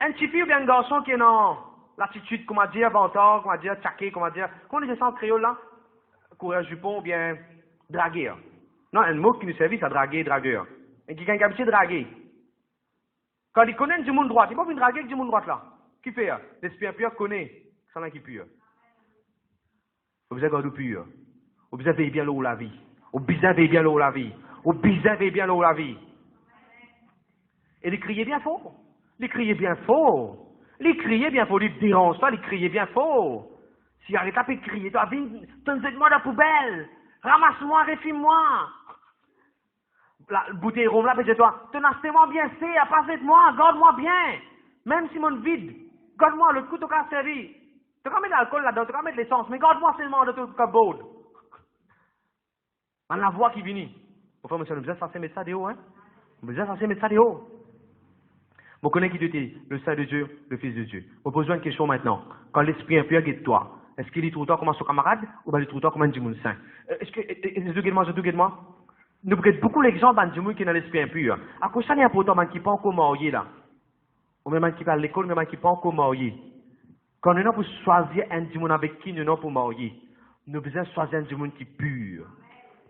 A: Un petit fille ou bien un garçon qui est dans l'attitude, comment dire, vantard, comment dire, tchaké, comment dire, comment on dit ça en créole là? Courir jupon ou bien draguer. Non, un mot qui nous servait, c'est draguer, dragueur. Et qui a habitué de draguer. Quand il connaît du monde droit, il ne peut pas venir draguer avec du monde droit là. Qui fait? L'esprit impur connaît, c'est là qui pur. Vous avez gardé pur. Vous avez bien l'eau la vie. Vous avez bien l'eau la vie. Vous avez bien l'eau la vie. Et il criait bien fort. Il criait bien fort. Il criait bien fort. Il ne dérange pas, il criait bien fort. S'il arrête pas de crier, toi, viens, donne-moi la poubelle. Ramasse-moi, réfime-moi. La bouteille ronde là, toi, tenacez-moi bien, passe-moi, garde-moi bien. Même si mon vide, garde-moi, le coup, tu as servi. Tu vas mettre l'alcool là-dedans, tu vas mettre l'essence, mais garde-moi seulement de tout cabot. On la voix qui vient. Enfin, monsieur, nous sommes censés mettre ça dehors, hein? Nous sommes censés mettre ça dehors. Je connais qui était le Saint de Dieu, le Fils de Dieu. Je pose une question maintenant. Quand l'Esprit impur guide toi, est-ce qu'il est tout le temps comme son camarade ou bien il est tout le temps comme un Djimoun saint? Est-ce que, moi, nous prenons beaucoup l'exemple d'un Djimoun qui est dans l'Esprit impur. À cause de ça, il y a pourtant un qui n'est pas encore marié là. Ou même un qui va à l'école, même un qui n'est pas encore marié. Quand nous avons pour choisir un Djimoun avec qui nous avons pour marier, nous devons choisir un Djimoun qui est pur.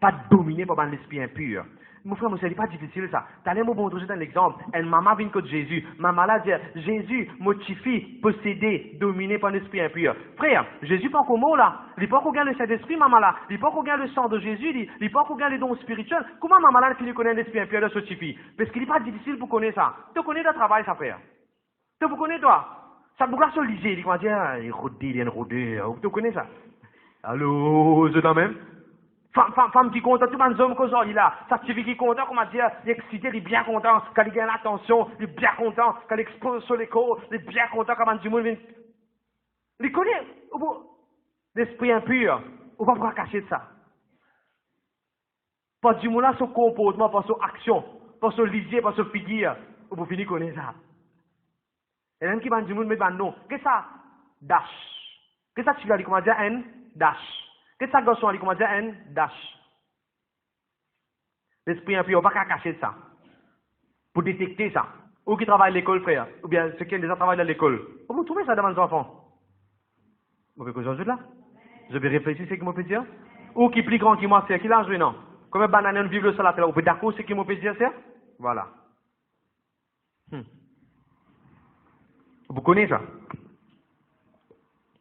A: Pas dominé par l'esprit impur. Mon frère, ce n'est pas difficile ça. Tu allais me montrer dans l'exemple. Une maman vient contre Jésus. Maman là dit, Jésus, motivé, possédé, dominé par l'esprit impur. Frère, Jésus pas encore mot là. Il n'est pas encore le Saint-Esprit, maman là. Il n'est pas encore le sang de Jésus. Il n'est pas encore les dons spirituels. Comment maman là finit connaître l'esprit impur de ce type? Parce qu'il n'est pas difficile pour connaître ça. Tu connais le travail, ça fait. Tu connais toi. Ça me regarde sur le lycée. Il va dire, il est rodé. Tu connais ça? Allô, je t'en même? Femme qui compte, tout le monde qu'on il là, ça suffit qui content, comment dire, il est excité, il est bien content, quand il gagne l'attention, il est bien content, quand il expose sur l'écho, il est bien content, quand du monde vient. Il connaît, l'esprit impur, on va pas cacher de ça. Pas du monde là, son comportement, pas son action, pas son lisier, pas son figure, on peut finir connaître ça. Et même qui va du monde, mais ben non, qu'est-ce que ça? Dash. Qu'est-ce que ça tu vas dire, comment dire, un dash. Qu'est-ce que ça garçon dit, comment dire, un dash. L'esprit impur, on va pas cacher ça. Pour détecter ça. Ou qui travaille à l'école, frère. Ou bien ceux qui déjà travaillent dans l'école. Vous trouvez ça devant les enfants? Vous voyez que j'en là? Je vais réfléchir, c'est ce que je peux dire. Ou qui est plus grand que moi, c'est qui l'a joué, non? Comme un banane vivre sur la terre, vous pouvez d'accord, c'est ce que je peux dire, c'est? Voilà. Vous connaissez ça?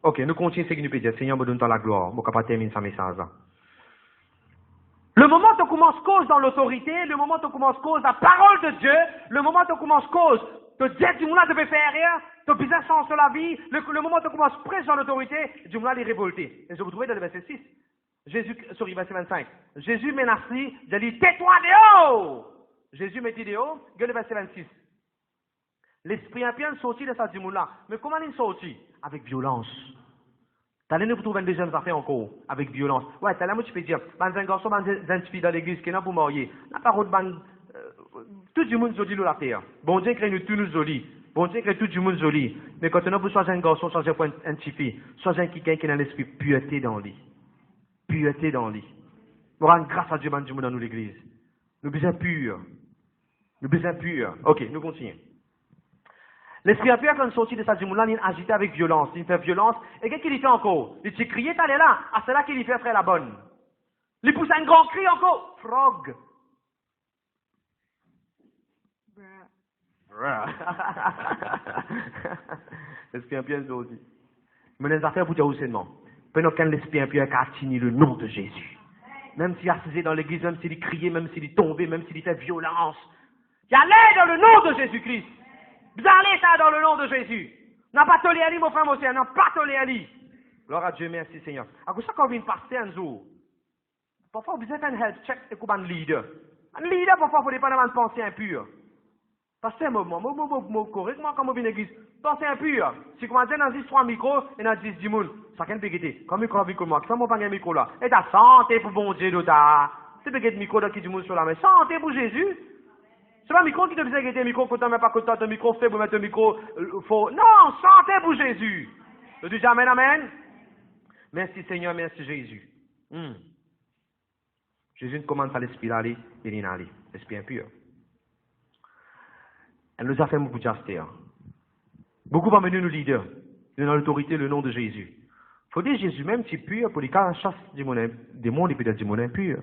A: Ok, nous continuons ce que nous peut dire. Seigneur, me donne la gloire. Je ne peux pas terminer ce message là. Le moment où tu commences cause dans l'autorité, le moment où tu commences cause dans la parole de Dieu, le moment où tu commences cause de dire du monde ne peut faire rien, tu as besoin de sens sur la vie, le moment où tu commences prêche dans l'autorité, du monde est révolté. Et je vous trouvez dans le verset 6. Verset 25. Jésus menace, il dit, tais-toi dehors! Jésus met dehors, regarde le verset 26. L'esprit impur est sorti de sa du monde là. Mais comment il est sorti? Avec violence. T'allais nous trouver une deuxième affaire encore, avec violence. Ouais, t'allais moi tu peux dire, un garçon, une fille dans l'église qui est là pour marier. La parole, tout le monde joli la terre. Bon Dieu crée nous tous nous jolis. Bon Dieu crée tout le monde joli. Mais quand on a pour choisir un garçon, choisir pour une petite fille, choisir quelqu'un qui a l'esprit pureté dans lui. Pureté dans lui. On rend grâce à Dieu, dans nous l'église. Nous besoin purs. Nous besoin purs. Ok, nous continuons. L'esprit impur, quand il sortit de sa djimoula, il agité avec violence. Il fait violence. Et qu'est-ce qu'il fait encore? Il dit, crier, t'allais là. Ah, c'est là qu'il fait frère la bonne. Il pousse un grand cri encore. Frog. L'esprit impur, c'est aussi. Mais les affaires, vous dire aussi non. Pendant qu'un l'esprit impur a atteint le nom de Jésus. Même s'il assisait dans l'église, même s'il criait, même s'il est tombé, même s'il fait violence. Il allait dans le nom de Jésus-Christ. Vous allez ça dans le nom de Jésus. N'a pas toléré mon frère, mon Seigneur, n'a pas toléré. Gloire à Dieu, merci Seigneur. À cause de ça, quand on vient passer un jour, parfois vous êtes un health check et comme un leader. Un leader, parfois, il ne faut pas avoir une pensée impure. Parce que c'est un moment, correctement, quand on vient à l'église, pensée impure. Si on dit dans 10, 3 micros et dans 10, 10 moules, ça can peut guetter. Comme micro avec moi, ça m'a pas un micro là. Et ta santé pour bon Dieu, là. C'est peut-être micro qui du monde sur la main. Santé pour Jésus. C'est pas un micro qui te faisait guetter, micro content, mais pas content, un micro fait pour mettre un micro faux. Non, santé pour Jésus. Je dis amen, amen. Merci Seigneur, merci Jésus. Jésus commence à l'esprit d'aller et l'inaller. L'esprit impur. Elle nous a fait beaucoup de chasteté. Beaucoup parmi nous leaders, nous dans l'autorité, le nom de Jésus. Il faut dire Jésus même, c'est pur pour les cas chasse des démons et puis des démons impurs.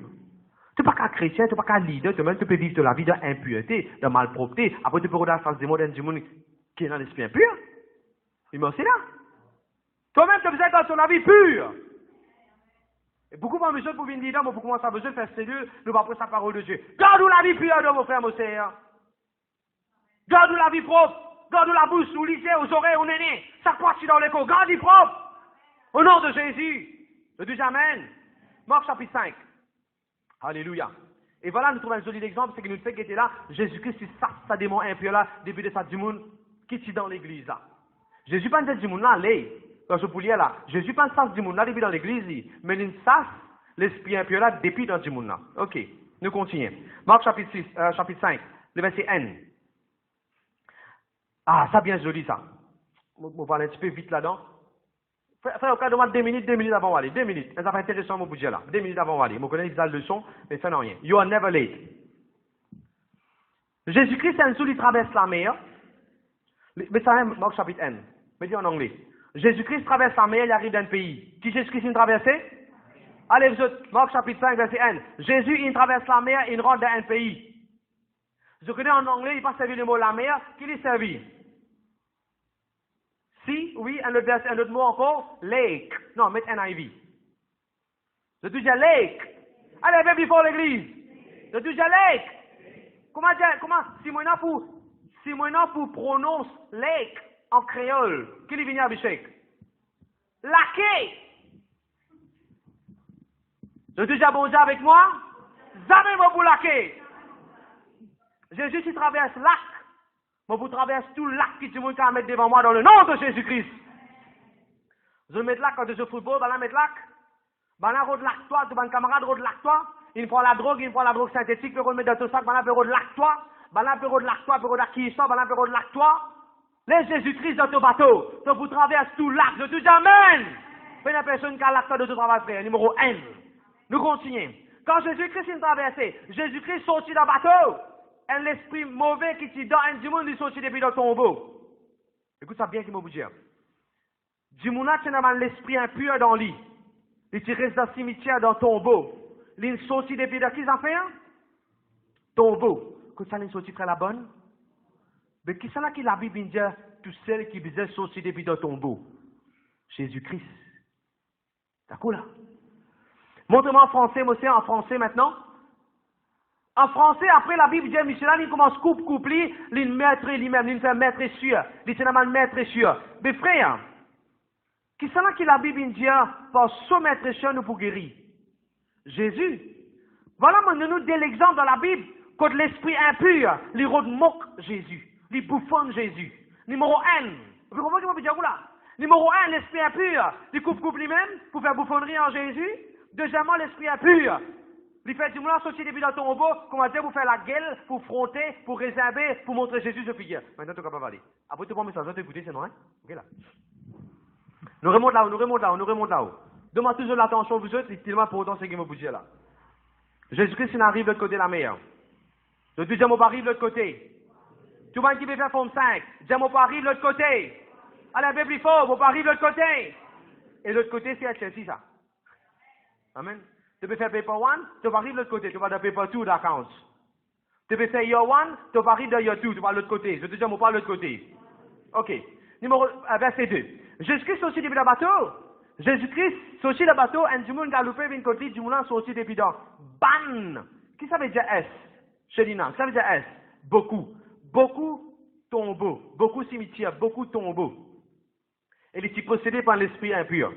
A: Tu n'es pas qu'un chrétien, tu n'es pas qu'un leader, tu peux vivre de la vie d'impureté, de malpropreté. Après, tu peux regarder la face des démons qui est dans l'esprit impur. Il me c'est là. Toi-même, tu faisais dans ton vie pure. Et beaucoup parmi nous pour venir dire, mais pour commencer à besoin de faire sérieux, nous allons prendre sa parole de Dieu. Garde-nous la vie pure, mon frère, mon Seigneur. Garde-nous la vie propre. Garde-nous la bouche, nous lycée, aux oreilles, au néné. Ça partit dans l'écho. Garde-nous propre. Au nom de Jésus. Je dis Amen. Marc chapitre 5. Alléluia. Et voilà, nous trouvons un joli exemple, c'est que nous fait qui était là, Jésus-Christ, c'est ça démon impur là, début de sa démon, qui est dans l'église là. Jésus pense à ce démon là, allez, dans ce poulier là. Jésus pense à ce démon là, depuis dans l'église, mais il sasse l'esprit impur là, depuis dans ce démon là. Ok, nous continuons. Marc chapitre 5, le verset N. Ah, ça bien joli, ça. On va parler un petit peu vite là-dedans. Fais au cas de moi 2 minutes avant d'aller. 2 minutes. Ça va être intéressant, mon budget là. 2 minutes avant d'aller. Je connais la leçon, mais ça n'a rien. You are never late. Jésus-Christ, un jour, il traverse la mer. Mais ça, Marc chapitre 1. Mais dis en anglais. Jésus-Christ traverse la mer, il arrive dans un pays. Qui Jésus-Christ il traversé? Allez, vous autres, Marc chapitre 5, verset 1. Jésus, il traverse la mer, il rentre dans un pays. Je connais en anglais, il pas servi le mot la mer, qui lui servit? Si, oui, un autre mot encore, lake. Non, mettez NIV. Je dis déjà lake. Allez, même il faut l'église. Je dis déjà lake. Comment, si moi pour prononce lake en créole, qui lui vient à Bishek? Laké. Je dis déjà bon Dieu avec moi? Jamais moi pour laké. Jésus qui traverse lac. Moi, vous traversez tout le lac qui tout le monde mettre devant moi dans le nom de Jésus-Christ. Je mets lac quand je joue football, je mets lac. Je mets lac toi, tu vas camarade de lac toi. Il prend la drogue synthétique, il met dans tout sac, je mets de lac toi. Je mets de lac toi, je mets de lac toi. Les Jésus-Christ dans ton bateau. Donc vous traversez tout le lac. Je dis Amen. Fais la personne qui a l'acte de tout travail frère. Numéro 1. Nous continuons. Quand Jésus-Christ est traversé, Jésus-Christ sortit d'un bateau. Un esprit mauvais qui t'y donne un démon qui sortit depuis le tombeau. Écoute ça bien qui m'a vous dire. Démon là, tu as l'esprit impur dans lui. Il te reste dans le cimetière, dans le tombeau. Il sortit depuis de qui ça fait? Tombeau. Écoute ça, il sortit très la bonne. Mais qui c'est là qui la Bible dit tout seul qui disait sortir depuis le tombeau? Jésus-Christ. D'accord là? Montre-moi en français, moi c'est en français maintenant. En français, après la Bible dit, Michel, il commence coupe, il maître lui-même, il fait maître sûr, il fait maître sûr. Mais frère, qui c'est là qui la Bible dit, par ce maître sûr nous pour guérir? Jésus. Voilà, nous donne l'exemple dans la Bible, quand l'esprit impur, il moque Jésus, il bouffonne Jésus. Numéro 1. Vous comprenez ce que je veux dire là? Numéro 1, l'esprit impur, il coupe lui-même, pour faire bouffonnerie en Jésus. Deuxièmement, l'esprit impur. Il fait du moulin sortir depuis dans ton tombeau, comment dire, pour faire la gueule, pour fronter, pour réserver, pour montrer Jésus ce figure. Maintenant, tu ne peux pas aller. Après, tu prends un message, tu vas t'écouter, c'est non, hein? Ok, là. Nous remontons là-haut. Demande toujours l'attention, vous autres, c'est tellement pour autant ce qui me bouge là. Jésus-Christ, il arrive de l'autre côté de la mer. Le deuxième mot arrive de l'autre côté. Tout le monde qui veut faire forme 5, deuxième mot arrive de l'autre côté. Allez, un peu plus fort, mot arrive de l'autre côté. Et l'autre côté, c'est à Chelsea, ça. Amen. Tu peux faire paper 1, tu vas arriver de l'autre côté, tu vas dans paper 2 d'accounts. Tu peux faire year 1, tu vas arriver dans year 2, tu vas de l'autre côté. Je te dis, on parle de l'autre côté. Ok. Verset 2. Jésus-Christ sortit depuis le bateau. Jésus-Christ sortit le bateau, et du monde galopé, vient côté, du monde sortit depuis dans ban. Qui ça veut dire S? Chelina, ça veut dire S. Beaucoup. Beaucoup tombeaux. Beaucoup cimetières, beaucoup tombeaux. Et il est possédé par l'esprit impur.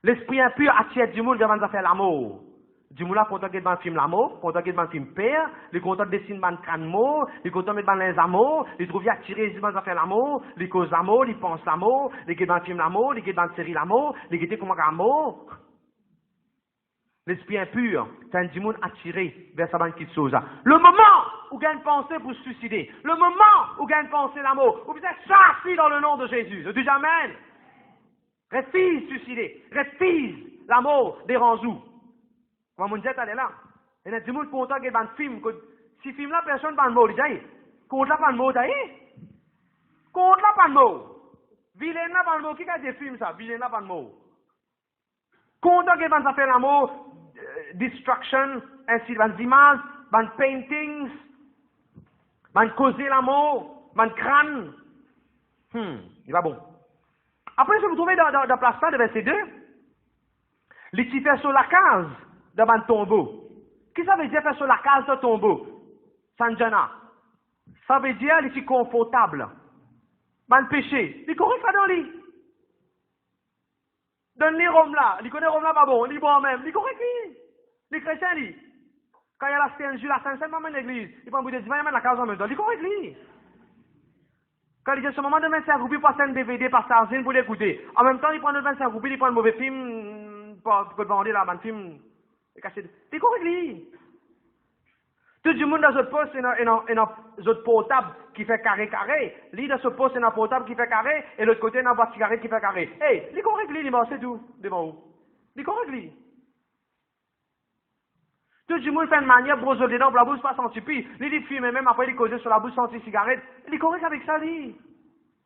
A: L'esprit impur attire du monde avant de faire l'amour. Du monde là, content de faire un film l'amour, content de faire un film père, il est content de dessiner un crâne mot, il est content de mettre les amours, il trouve attiré du monde à faire l'amour, il cause l'amour, il pense l'amour, il est dans un film l'amour, il est dans une série l'amour, il est comme un amour. L'esprit impur, c'est un démon attiré vers sa bande qui chose. Le moment où il y a une pensée pour se suicider, le moment où il y a une pensée l'amour, où vous êtes chassé dans le nom de Jésus. Je dis Amen. Refuse suicider, refuse l'amour des ranzous. Quand mon Dieu est là, il y a des gens qui content qu'il y ait un film. Si film là, personne ne va le mot, il dit, compte là pas le mot, compte là pas le mot. Vilain là pas le mot, qui a des films ça? Vilain là pas le mot. Content qu'il y ait un affaire l'amour, destruction, ainsi des images, des paintings, des causer l'amour, des crânes. Il va bon. Après, je vous trouvez dans la place de verset 2, les qui fait sur la case de un tombeau. Qu'est-ce que ça veut dire faire sur la case de tombeau? Sanjana. Ça veut dire les qui confortable. Un péché. Il corrige ça dans lui. Donne-les Rome là. Il connaît Rome là pas bon. Il bon même. Il corrige lui. Les chrétiens lui. Quand il y a la Sainte-Jules, la Sainte-Sainte, maman l'église. Il prend un bout de divin, il met la case en même temps. Il corrige lui. Quand il dit ce moment de 25 roupies, il passe un DVD par Sarzine pour l'écouter. En même temps, il prend le 25 roupies, il prend un mauvais film, pour vendre là, un film, il corrige lui. Tout le monde dans ce poste, il y a un portable qui fait carré. Lui, dans ce poste, il y a un portable qui fait carré, et l'autre côté, il y a un boîte carré qui fait carré. Hey, il est correct, lui, c'est tout, devant vous. Il est correct, lui. Tout le monde fait une manière, brosse dedans, pour la bouche pas sentir puis. Lui, il fume, même après, il cause sur la bouche, sentir cigarette. Il est correct avec ça, lui.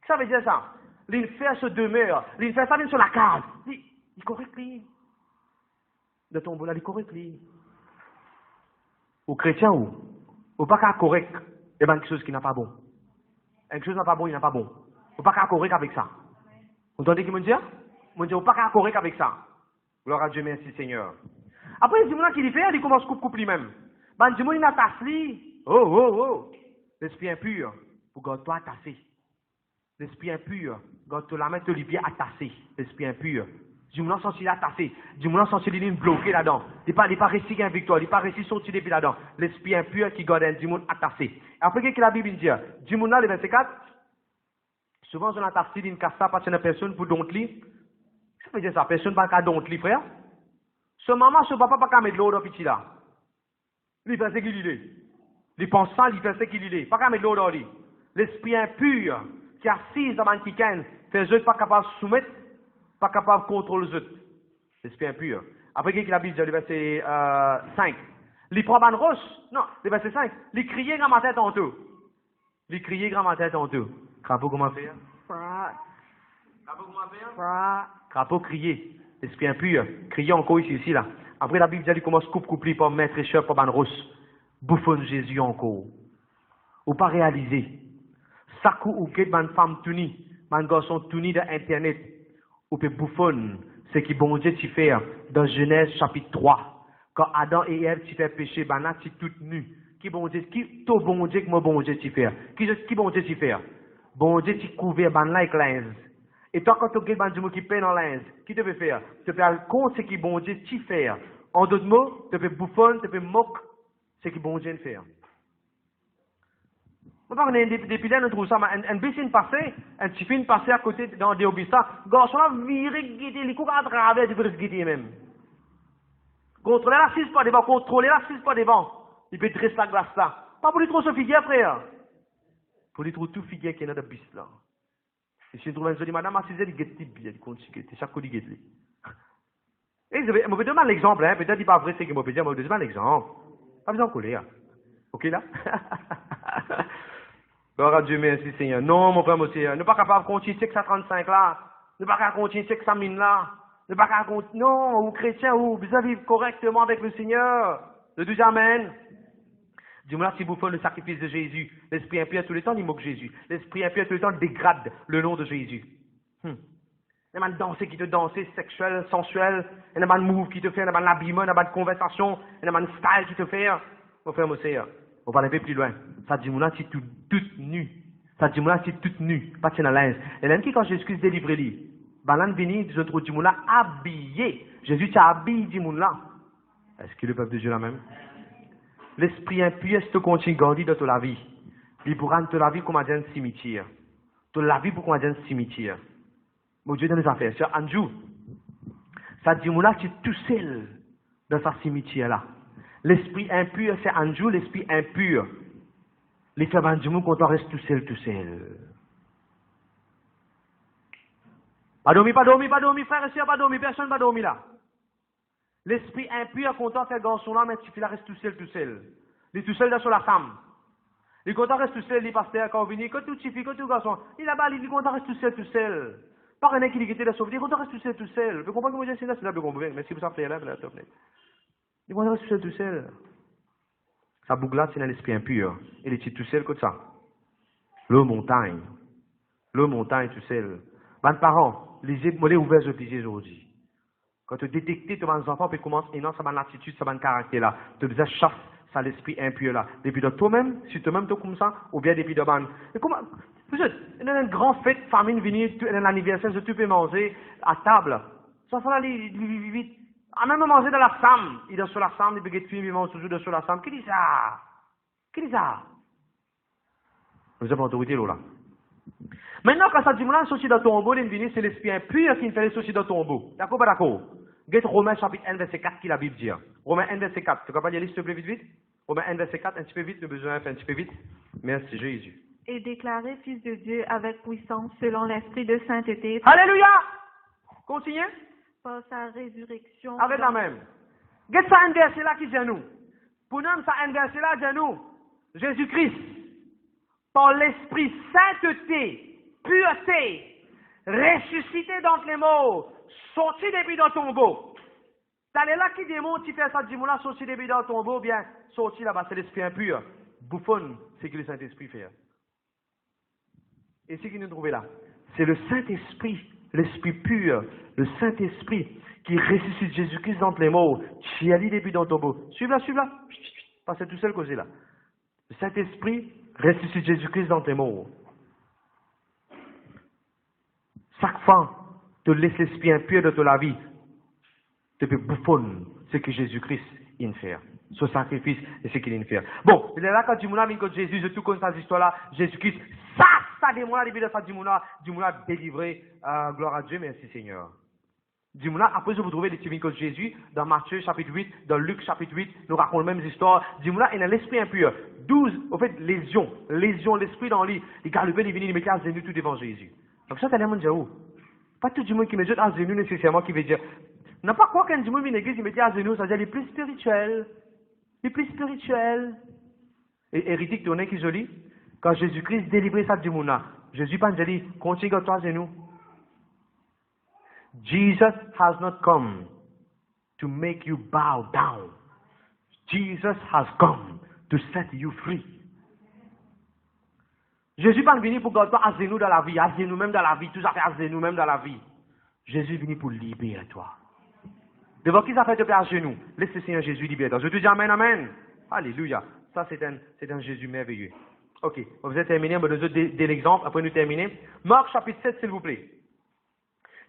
A: Ça veut dire ça. Il fait se demeure. Il fait ça même sur la case. Il est correct, lui. De ton bout là, il est correct, lui. Ou chrétien ou pas qu'à correct, et bien quelque chose qui n'a pas bon. Quelque chose n'a pas bon, il n'a pas bon. Ou pas qu'à correct avec ça. Vous entendez ce qu'il me dit? Il dit, ou pas qu'à correct avec ça. Gloire à Dieu, merci Seigneur. Après, il dit, moi, qu'il fait, il commence à couper lui-même. Ben, il dit, moi, il n'a pas tassé. Oh. L'esprit impur, pour garder-toi tassé. L'esprit impur, garde-toi la main, te pieds à tasser. L'esprit impur. Du-moi sens il a tassé. Du-moi sens il est bloqué là-dedans. Il n'est pas réussi avec victoire. Il n'est pas réussi à sortir depuis là-dedans. L'esprit impur qui garde du monde attaché. Après, qu'est-ce que la Bible dit? Du monde là, le verset 4. Souvent, on a tassé d'une casse parce que personne pour dompter. Ça veut dire ça. Personne ne peut dompter, frère. Ce maman, ce papa, pas qu'à mettre l'eau dans le petit là. Il fait ce qu'il est. Il pense ça, il fait ce qu'il est. Pas qu'à mettre l'eau dans lui. L'esprit impur qui est assis dans le kiken, fait eux pas capable de soumettre. Pas capable de contrôler les autres. L'esprit impur. Après, qu'est-ce que la Bible dit, le verset 5. Les prend ban roche. Non, le verset 5. Les crier grand matin en tout. Les crier grand matin en tout. Crapaud, comment faire? Crapaud, comment faire? Crapaud, crier. L'esprit impur. Crier encore ici, là. Après, la Bible dit, il commence couper pour mettre écheur pour ban roche. Bouffonne Jésus encore. Ou pas réaliser. Sakou ou quête ban femme tunie. Man garçon tunie de Internet. Ou peut bouffonne, ce qui bon Dieu t'y fait dans Genèse chapitre 3. Quand Adam et Ève t'y fait péché, ben là t'y tout nu. Qui bon Dieu, qui tout bon Dieu que moi bon Dieu t'y fait? Qui bon Dieu t'y fait? Bon Dieu t'y couvert ben là avec linge. Et toi quand tu regardes ben Dieu qui peine dans linge, qui te fait faire? Tu peux aller compte ce qui bon Dieu t'y fait. En d'autres mots, tu peux bouffonne, tu peux moquer ce qui bon Dieu te fait. Depuis là, nous trouvons ça, un bicine passé, un petit film passé à côté dans des obstacles, garçon là, viré, guidé, il court à travers, il peut se guider même. Contrôler la cise pas devant, contrôler la cise pas devant. Il peut dresser la glace là. Pas pour lui trop se figuer, frère. Pour lui trop tout figuer qui est dans le bus là. Et si je trouve un joli madame assise, il guette bien, il compte chaque coup il guette. Et je vais demander l'exemple, hein, peut-être il n'est pas vrai, c'est que je vais demander l'exemple. Pas besoin de coller, ok là? Gloire à Dieu, merci Seigneur. Non, mon frère, mon Seigneur. Ne pas capable de continuer 635 là. Ne pas capable de continuer 600 000 là. Ne pas capable de continuer. Non, ou chrétien, ou vous vivre correctement avec le Seigneur. Le Dieu Amen. Dis-moi là, si vous faites le sacrifice de Jésus, l'esprit impur tout le temps, il moque Jésus. L'esprit impur tout le temps dégrade le nom de Jésus. Il y a des danser qui te danser, sexuel, sensuel. Il y a des moves qui te fait, il y a des habillements, il y a des conversations, il y a des style qui te fait. Mon frère, mon Seigneur. On va aller un peu plus loin. Ça dit, moi, c'est tout nu. Ça dit, moi, c'est tout nu. Pas de linge. Et là, quand Jésus délivre lui, Balan vini, je trouve du monde là habillé. Jésus t'a habillé du monde là. Est-ce que le peuple de Dieu là même? L'esprit impur, c'est continue de grandir dans toute la vie. Il pourra te la vie comme un cimetière. Toute la vie pour comme un cimetière. Mon Dieu dans les affaires. C'est Andrew. Ça dit, moi là, c'est tout seul dans sa cimetière là. L'esprit impur, c'est Andrew, l'esprit impur. Les femmes du monde, quand on reste tout seul. Pas dormir, frère et soeur, pas dormir, personne pas dormir là. L'esprit impur, quand on fait garçon là, mais il reste tout seul. Il est tout seul sur la femme. Et quand on reste tout seul, les pasteurs, quand on vient, quand tout fille, quand tout garçon, il a bas, il dit quand on reste tout seul. Pas un qui était là sauvé, quand on reste tout seul. Vous comprenez que moi j'ai c'est là, vous comprenez, mais si vous savez là, vous comprenez. Il va rester tout seul. Sa bouglade, c'est dans l'esprit impur. Il est tout seul comme ça. Le montagne tout seul. Mes parents, les yeux ouverts sur les aujourd'hui. Quand tu détectes tes enfants, tu commences, et non, ça va l'attitude, ça va le caractère là. Tu faisais chasse, ça l'esprit impur là. Depuis de toi-même, si toi-même tu es comme ça, ou bien depuis de ban. Et comment, vous êtes, il y a une grande fête, famille venue, un anniversaire, tu peux manger à table. Ça va aller vite. À même manger dans la sam, il est sur la sam, il peut être film, il mange toujours sur la sam. Qui dit ça? Vous avez l'autorité là. Maintenant, quand ça dit, là, sorti dans tombeau, c'est l'esprit impur qui fait les sortir dans tombeau. D'accord, pas d'accord? Get Romains chapitre 1, verset 4 qui la Bible dit. Romains 1, verset 4. Tu peux pas lire, s'il te plaît, vite? Romains 1, verset 4, un petit peu vite, nous avons besoin de faire un petit peu vite. Merci Jésus.
C: Et déclaré Fils de Dieu avec puissance selon l'esprit de sainteté
A: Alléluia! Continuez.
C: par sa résurrection.
A: Avec la même. Qu'est-ce que ça un verset là qui dit à nous? Pour nous, ça un verset là dit à nous. Jésus-Christ, par l'esprit sainteté, pureté, ressuscité d'entre les morts, sorti depuis dans ton tombeau. C'est là qui démontre qui fait ça, dis-moi là, sorti depuis dans ton tombeau, bien, sorti là-bas, c'est l'esprit impur. Bouffonne, c'est que le Saint-Esprit fait. Et ce qui nous trouve là, c'est le Saint-Esprit, l'Esprit pur, le Saint-Esprit qui ressuscite Jésus-Christ d'entre les morts, qui a dit depuis dans ton tombeau. Suive-la. Passez tout seul causé là. Le Saint-Esprit ressuscite Jésus-Christ d'entre les morts. Chaque fois, tu laisses l'esprit impur de la vie, tu peux bouffonner ce que Jésus-Christ il fait. Ce sacrifice et ce qu'il fait. Bon, il est là quand Dimouna vient contre Jésus, je tout connais cette histoire-là, Jésus-Christ, ça démoula, depuis de ça, Dimouna délivré, gloire à Dieu, merci Seigneur. Dimouna, après vous trouvez les petits contre Jésus, dans Matthieu chapitre 8, dans Luc chapitre 8, nous racontons les mêmes histoires. Dimouna est dans l'esprit impur. 12, en fait, lésion, l'esprit dans lui, il galopait, il venait, il mettait à genoux tout devant Jésus. Donc ça, t'as l'air de dire où? Pas tout le monde qui met à genoux nécessairement qui veut dire, n'a pas quoi qu'un monde vient à l'église, il mettait à genoux, ça veut dire les plus spirituels. Les plus spirituels. Et hérétique, tu sais qui est joli? Quand Jésus-Christ délivrait ça du monde, Jésus pas dit, continue à toi à genoux. Jesus has not come to make you bow down. Jesus has come to set you free. Jésus pas venu pour garder toi à genoux dans la vie, à genoux même dans la vie, tout ça fait à genoux même dans la vie. Jésus est venu pour libérer toi. Devant qui ça fait te à genoux? Laisse le Seigneur Jésus libérer toi. Je te dis amen, amen. Alléluia. Ça c'est un Jésus merveilleux. Ok, vous êtes terminé, on va nous donner l'exemple, après nous terminer. Marc chapitre 7, s'il vous plaît.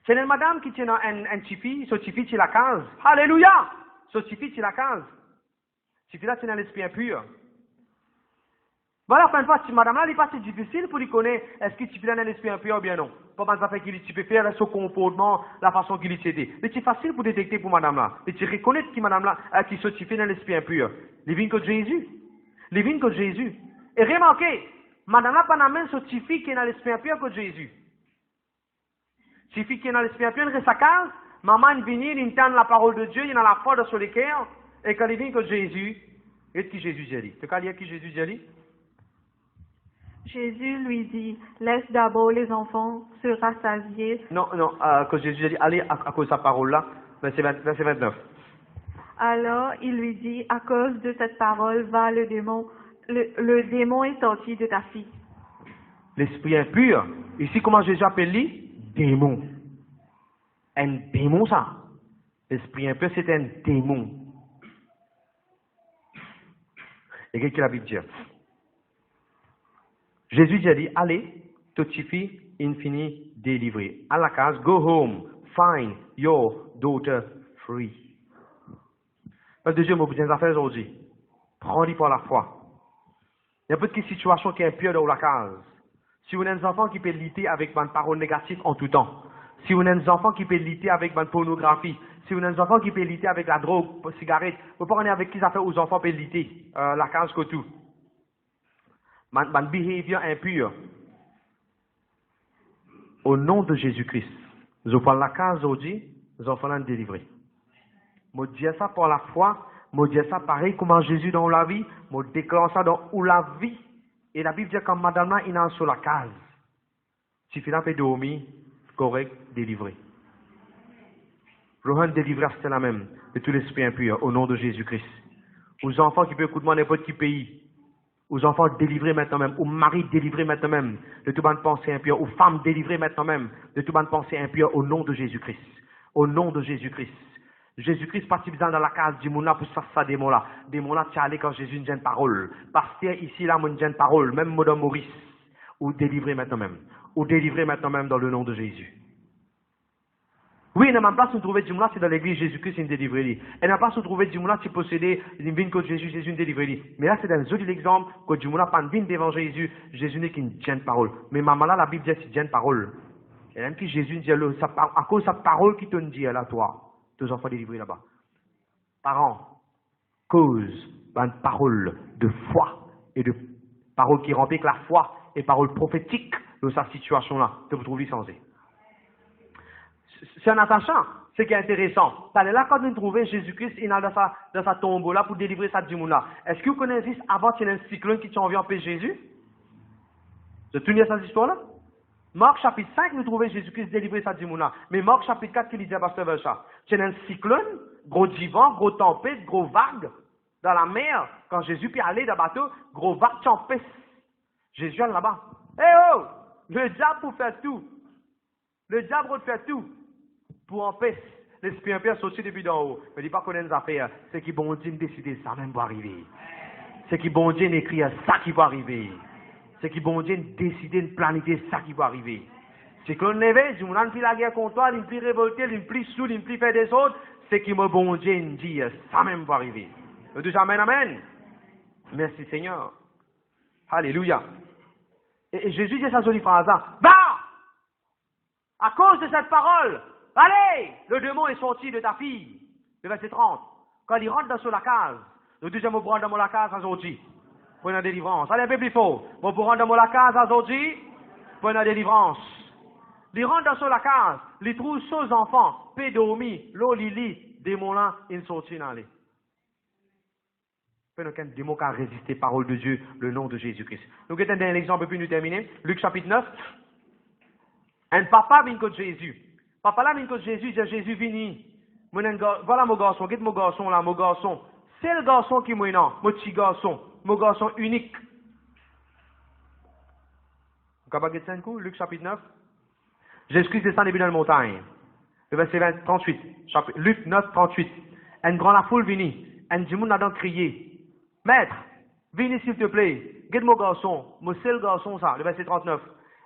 A: C'est une madame qui tient un tifi, ce tifi tient la case. Alléluia! Ce tifi tient la case. Tifi là tient l'esprit impur. Voilà, parfois, si madame là, il est pas si difficile pour lui connaître est-ce qu'il tifi là dans l'esprit impur ou bien non. Pas mal ça fait qu'il peut faire son comportement, la façon qu'il s'aide. Mais c'est facile pour détecter pour madame là. Et tu reconnais qui madame là, qui se tifi dans l'esprit impur. Les vignes que Jésus. Les vignes que Jésus. Et remarquez, madame là, pas même ce tifi qui est dans l'esprit impur que Jésus. Suffit qu'il y ait dans l'esprit impur, il reste à case, maman vient, il entend la parole de Dieu, il a la foi sur les cœurs, et quand il vient que Jésus, et qui Jésus dit? Tu sais qui Jésus dit?
C: Jésus lui dit, laisse d'abord les enfants se rassasier.
A: Non, que Jésus dit, allez à cause de sa parole-là, verset 29.
C: Alors il lui dit, à cause de cette parole, va le démon est sorti de ta fille.
A: L'esprit impur, ici comment Jésus appelle lui? Démon. Un démon, ça. L'esprit impur, c'est un démon. Et qu'est-ce que la Bible dit? Jésus dit, allez, toute fille infini délivrée. À la case, go home, find your daughter free. Le deuxième mot, vous avez aujourd'hui. Prends-les par la foi. Il y a peu de situations qui sont impures dans la case. Si vous avez des enfants qui peuvent lutter avec une parole négative en tout temps, si vous avez des enfants qui peuvent lutter avec une pornographie, si vous avez des enfants qui peuvent lutter avec la drogue, la cigarette, vous ne pouvez pas avec qui ça fait aux enfants peuvent lutter, la case que tout. Une behavior impure. Au nom de Jésus-Christ, je parle la case aujourd'hui, les enfants l'ont délivré. Je dis ça pour la foi, je dis ça pareil comment Jésus dans la vie, je déclare ça dans la vie. Et la Bible dit quand madame là, il est sur la case. Si tu peut dormir, correct, délivré. Rohan délivré, c'est la même, de tout l'esprit impur, au nom de Jésus-Christ. Aux enfants qui peuvent écouter n'importe quel pays, aux enfants délivrés maintenant même, aux maris délivrés maintenant même, de toute bonne pensée impure, aux femmes délivrées maintenant même, de toute bonne pensée impure, au nom de Jésus-Christ. Au nom de Jésus-Christ. Jésus-Christ participe dans la case du monde pour ça démon là. Démon là, tu allé quand Jésus nous une parole. Pasteur ici là, nous une parole. Même Madame Maurice. Ou délivré maintenant même. Ou délivré maintenant même dans le nom de Jésus. Oui, dans ma place, nous trouvons du monde là, c'est dans l'église Jésus-Christ, il délivre. Et dans la place, nous trouvons du monde là, qui possédait, il vient que Jésus, Jésus délivre. Mais là, c'est un joli exemple que du monde là, pas vient devant Jésus, Jésus n'est qu'une jeune parole. Mais maman là, la Bible dit c'est une jeune parole. Et même qui Jésus dit, à cause de sa parole qui te dit là, toi. Deux enfants délivrés là-bas. Parents, cause une parole de foi et de parole qui remplit la foi et parole prophétique de sa situation-là, que vous trouvez sans eux. C'est un attachant, ce qui est intéressant. C'est là quand nous trouvons Jésus-Christ, il est dans sa tombe là pour délivrer sa démon-là. Est-ce que vous connaissez avant qu'il y ait un cyclone qui t'envoie en paix Jésus? Vous tenez cette histoire-là? Marc chapitre 5, nous trouvons Jésus-Christ délivrer sa démon-là. Mais Marc chapitre 4, qui dit à Pasteur Vercha, c'est un cyclone, gros divan, gros tempête, gros vague dans la mer. Quand Jésus peut aller dans le bateau, gros vague tempête. Jésus est là-bas. Oh! Le diable pour faire tout. Le diable pour faire tout. Pour empêcher l'esprit impur de sortir depuis d'en haut. Mais il ne dit pas qu'on a des affaires. C'est qui bon Dieu décider ça même va arriver. C'est qui bon Dieu écrire ça qui va arriver. C'est qui bon Dieu décider de planifier ça qui va arriver. C'est qu'on lève, on a fait la guerre contre toi, il me révolté, il me sourd, il me fait des autres. C'est qui me bon Dieu dit ça même va arriver. Nous disons amen, amen. Merci Seigneur. Alléluia. Et Jésus dit sa jolie phrase. Va! À cause de cette parole, allez! Le démon est sorti de ta fille. Le verset 30. Quand il rentre dans la case, le deuxième mot pour dans la case aujourd'hui. Pour une délivrance. Allez un peu plus fort. Bon, pour rentrer dans la case aujourd'hui, pour une délivrance. Il rentre dans la case, il trouve ses enfants, pédomie, l'olili, démon là, il sortit dans les. Aucun démon qui a résisté parole de Dieu, le nom de Jésus-Christ. Nous avons un exemple puis nous terminer. Luc chapitre 9. Un papa vient contre Jésus. Papa là vient contre Jésus, dit Jésus vini. Voilà mon garçon, regarde mon garçon là, mon garçon. C'est le garçon qui est non, mon petit garçon, mon garçon unique. Vous pouvez regarder ça un coup, Luc chapitre 9. Jésus-Christ descend début dans la montagne. Le verset 38. Luc 9, 38. Un grand la foule vini. Un démon a donc crié. Maître, venez s'il te plaît. Regarde mon garçon, mon seul garçon ça. Le verset 39.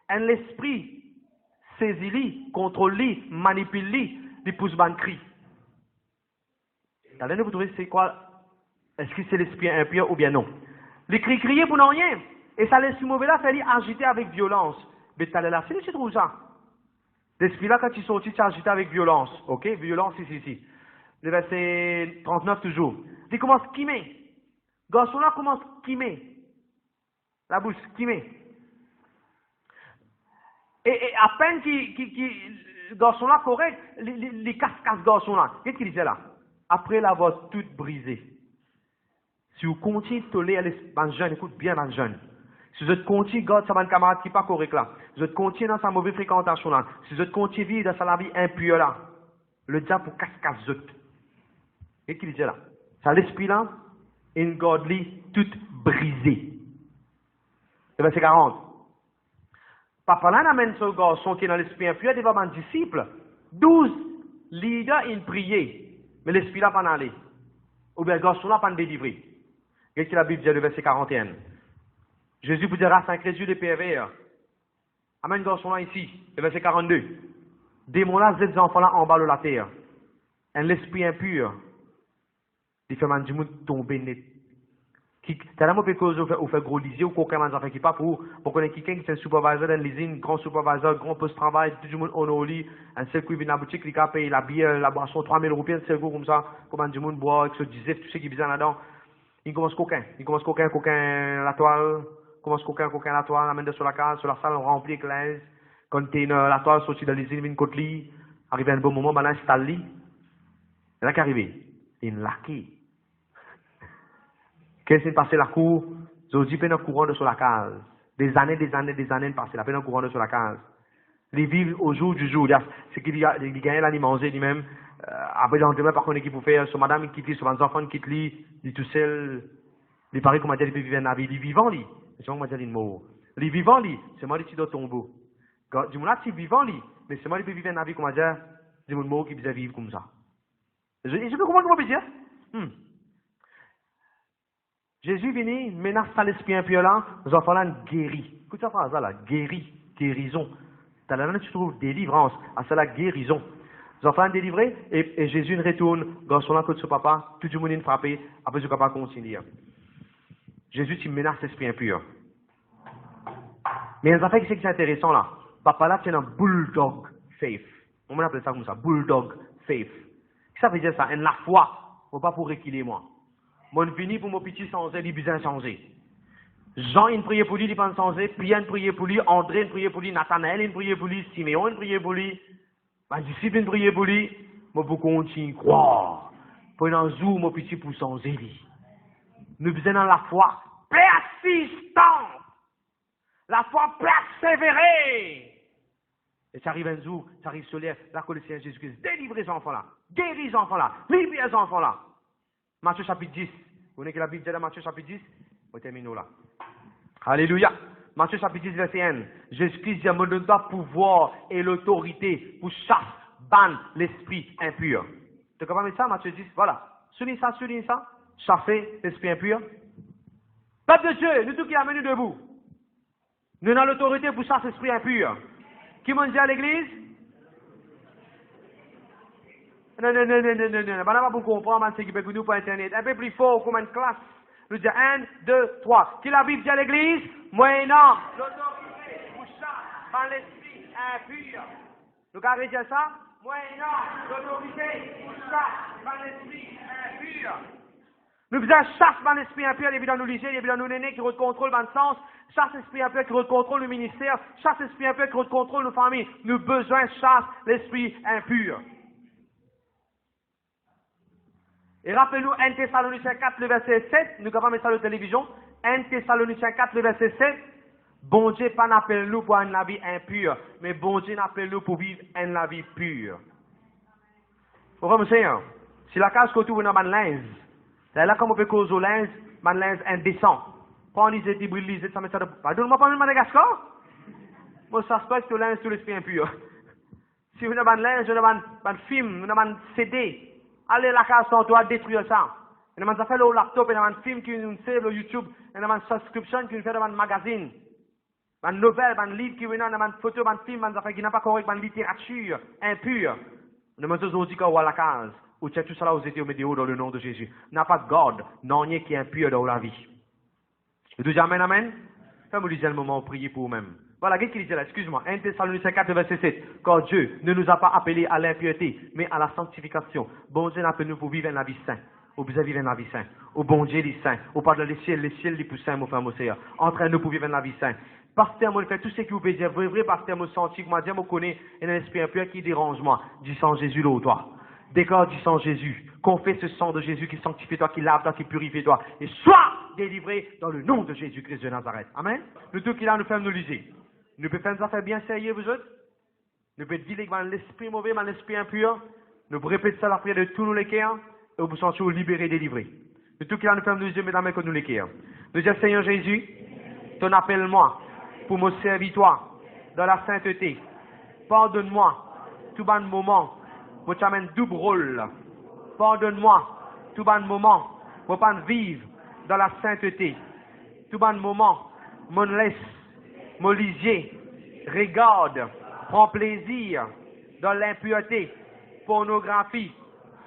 A: Un l'esprit saisit-lui, contrôle-lui, manipule-lui, lui pousse ban cri. T'as l'air vous trouvez c'est quoi? Est-ce que c'est l'esprit impur ou bien non? Les cris crier pour non rien. Et ça l'esprit mauvais là fait lui agiter avec violence. Mais t'as l'air là, c'est tu trouves ça? L'esprit là, quand il sortit, tu agité avec violence. Ok? Violence ici. Le verset 39 toujours. Il commence à quimer. Garçon là commence à quimer. La bouche, quimer. Et à peine qu'il garçon là correct, les casse garçon là. Qu'est-ce qu'il disait là? Après l'avoir tout brisé. Si vous continuez de tolérer les jeunes, écoute bien les jeunes. Si vous continuez de garder sa camarade qui n'est pas correct là, si vous continuez dans sa mauvaise fréquentation là, si vous continuez de vivre dans sa vie impure là, le diable pour casse zut. Qu'est-ce qu'il disait là? Ça l'esprit là, une godly toute brisée. Le verset 40. Papa là amène ce garçon qui est dans l'esprit impur devant un disciple. 12 leaders ils priaient, mais l'esprit là pas aller. Ou bien le garçon là pas délivré. Qu'est-ce que la Bible dit le verset 41? Jésus vous dira 5 les yeux des pervers. Amène garçon là ici, le verset 42. Démon là, ces enfants là en bas de la terre. Un l'esprit impur. Il fait man du monde tomber net. T'as la mauvaise cause au fait gros lisier ou qu'aucun man qui pas pour connaître quelqu'un qui est un superviseur dans l'usine, grand superviseur, grand poste de travail, tout le monde en au lit, un seul qui vient dans la boutique, il a payé la bière, la boisson, 3000 roupies, un seul coup comme ça, comme du monde boit, avec ce disif, tout ce qui est bizarre là-dedans. Il commence coquin la toile, la toile, amène sur la case, sur la salle, on remplit avec l'aise, container, la toile sortie de l'usine, vient côté lit, arrive à un bon moment, maintenant installe lit. Et là qu'arrivé, il laqué. Qu'est-ce qui s'est passé la cour? Zodi peine courant de sur la case. Des années passées, la peine courant de sur la case. Les vivent au jour du jour. C'est qu'il gagne l'animal lui-même. Après, dans le par contre, qui pour faire, sur madame qui quitte, sur les enfants qui quittent, il tout seul. Il paraît qu'on m'a dit qu'il peut vivre dans la vie. Les vivants, c'est moi qui m'a dit une mot. Les vivants, c'est moi qui suis dans le tombeau. Du monde là, c'est vivant, mais c'est moi qui peut vivre dans la vie, comme m'a dit, du monde qui peut vivre comme ça. Je peux comprendre comment on peut dire? Jésus venu, menace à l'esprit impur là, nous enfants là guéri. Écoute cette phrase là, guérison. Dans la langue tu trouves délivrance, à cela guérison. Les enfants délivrés, et Jésus retourne, garçon là, côté de papa, tout le monde est frappé, après le papa continue. Jésus tu menace l'esprit impur. Mais les affaires qui c'est intéressant là, papa là c'est un bulldog faith. On appelle ça comme ça, bulldog faith. Qu'est-ce que ça veut dire ça? La foi, faut pas pour reculer moi. Mon vini pour mon petit changer, il besoin changer. Jean, il priait pour lui, il pense changer. Pierre, il priait pour lui. André, il priait pour lui. Nathanaël, il priait pour lui. Siméon, il priait pour lui. Ma disciple, il priait pour lui. Moi, pour continuer à croire. Pour un jour, mon petit pour changer. Nous besoin dans la foi persistante. La foi persévérée. Et ça arrive un jour, ça arrive sur l'air, la colère de Jésus-Christ. Délivrez ces enfants-là. Guéris ces enfants-là. Libérez ces enfants-là. Matthieu chapitre 10. Vous voyez que la Bible dit dans Matthieu chapitre 10? On termine là. Alléluia. Matthieu chapitre 10, verset 1. Jésus-Christ dit, me donne pas pouvoir et l'autorité pour chasser, ban l'esprit impur. Tu comprends ça, Matthieu 10? Voilà. Souligne ça. Chasser l'esprit impur. Peuple de Dieu, nous tous qui amènent debout. Nous avons l'autorité pour chasser l'esprit impur. Qui m'a dit à l'église? Non. On n'a pas pour comprendre, c'est qui peut nous pour Internet. Un peu plus fort, comme une classe. Nous disons 1, 2, 3. Qui la Bible dit à l'église? Moyennant l'autorité pour chasser par l'esprit impur. Nous avons dire ça? Moyennant l'autorité pour chasser par l'esprit impur. Nous faisons chasse par l'esprit impur, depuis dans nos lycées, depuis dans nos nénés qui recontrôlent dans le sens, chasse l'esprit impur qui recontrôle le ministère, chasse l'esprit impur qui recontrôle nos familles. Nous avons besoin de chasse l'esprit impur. Et rappelez-nous 1 Thessaloniciens 4, le verset 7, nous avons mis ça à la télévision, 1 Thessaloniciens 4, le verset 7, bon Dieu pas n'appelle nous pour une vie impure, mais bon Dieu n'appelle nous pour vivre une vie pure. Vous voyez, Seigneur, si la case que tu veux dans ma linge, c'est là comme on peut causer au linge, ma linge indécent. Prends lisez, lisez, ça met ça de... Pardonne-moi pas de Madagascar? Moi, ça se passe que le linge sur l'esprit impur. Si vous avez un linge, vous avez un film, vous avez un CD, allez à la case sans toi, détruire ça. Vous avez fait le laptop, vous avez un film qui nous sert le YouTube, vous avez une subscription qui nous fait dans un magazine. Une nouvelle, un livre qui vient, une photo, un film, une affaire qui n'est pas correct, une littérature impure. Nous avons aujourd'hui qu'on voit la case. Ou tu as tout cela aux étés au météo dans le nom de Jésus. N'a pas de God, non rien qui est impur dans la vie. Et tu dis amen, amen? Fais-moi dire le moment où prier pour vous-même. Voilà, qu'est-ce qu'il dit là? Excuse-moi. 1 Thessaloniciens 4, verset 7. Car Dieu ne nous a pas appelés à l'impureté, mais à la sanctification. Bon Dieu appelle nous pour vivre une vie sainte. Ou besoin vivre une vie sainte. Au bon Dieu, les saints. Au pardon les ciels les plus saints, mon frère, mon Seigneur. Entraîne-nous pour vivre une vie sainte. Pasteur, moi, fait tout ce qui vous peut dire. Vrai, pasteur, moi, senti, moi, dire, moi, connais un esprit impur qui dérange moi. Dis sans Jésus, là, ou toi. Déclare du sang Jésus. Confesse ce sang de Jésus qui sanctifie toi, qui lave toi, qui purifie toi. Et sois délivré dans le nom de Jésus-Christ de Nazareth. Amen. Nous tous qui là, nous faisons nous liser. Nous pouvons faire des affaires bien sérieuses, vous autres. Nous pouvons dire que l'esprit mauvais, l'esprit impur. Nous pouvons répéter ça la prière de tous nos cœurs. Et vous sentir libérés, délivrés. Nous tous qui là, nous faisons nous liser, mesdames, que nous les cœurs. Nous disons, Seigneur Jésus, ton appelle-moi pour me servir toi dans la sainteté. Pardonne-moi tout bon moment. Moi, tu amènes double rôle. Pardonne-moi, tout bon moment. Moi, pas vivre dans la sainteté. Tout bon moment, mon laisse, mon lisier, regarde, prend plaisir dans l'impureté, pornographie,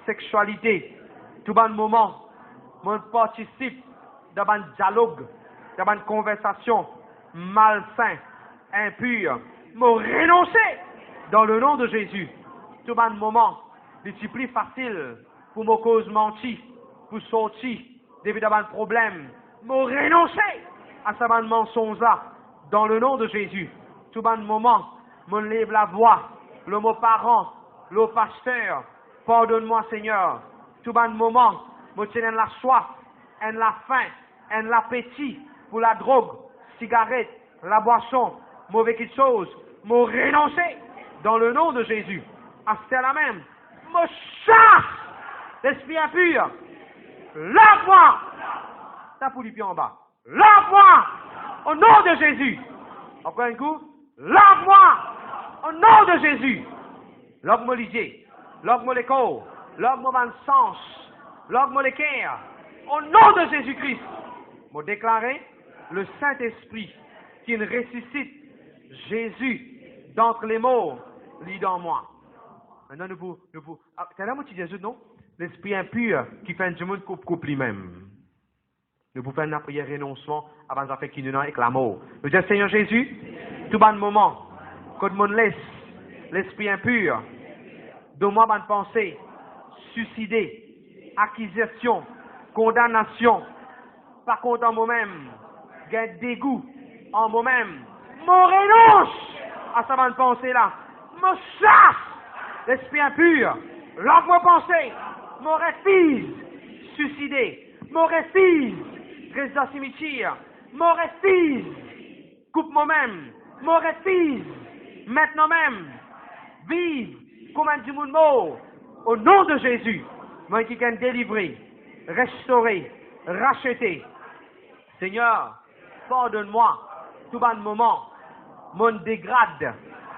A: sexualité. Tout bon moment, mon participe dans un dialogue, dans une conversation malsain, impure. Moi, renoncer dans le nom de Jésus. Tout bon moment, c'est plus facile pour me cause mentir, pour sortir, d'évidemment un problème. Me renoncer à ce mensonge-là, dans le nom de Jésus. Tout bon moment, me lève la voix, le mot parent, le pasteur, pardonne-moi Seigneur. Tout bon moment, me tiens la soif, en la faim, en l'appétit pour la drogue, cigarette, la boisson, mauvais quelque chose, me renoncer dans le nom de Jésus. À cela même, me chasse l'esprit impur. Lave-moi. Tape du pied en bas. Lave-moi au nom de Jésus. Encore un coup. Lave-moi au nom de Jésus. Lave-moi l'idée. Lave-moi les corps. Lave-moi le sens. Lave-moi les cœurs. Au nom de Jésus-Christ. Me déclarer le Saint-Esprit qui ressuscite Jésus d'entre les morts, lit dans moi. Maintenant, nous t'as là, moi, tu dis, non? L'esprit impur qui fait du monde coupe lui-même. Nous pouvons faire une prière renoncement avant de faire qui nous n'a avec la mort. Nous disons, Seigneur Jésus, tout bon moment, quand mon laisse l'esprit impur, donne-moi bonne pensée, suicider, acquisition, condamnation, par contre en moi-même, gain dégoût en moi-même, mon renonce à sa bonne pensée là, me chasse l'esprit impur, lave-moi penser, mon refuse suicider, mon refuse rester dans le cimetière, mon refuse coupe moi-même, mon refuse maintenant même, vive comme un du monde mort, au nom de Jésus, moi qui can délivrer, restaurer, racheter. Seigneur, pardonne-moi, tout bon moment, mon dégrade,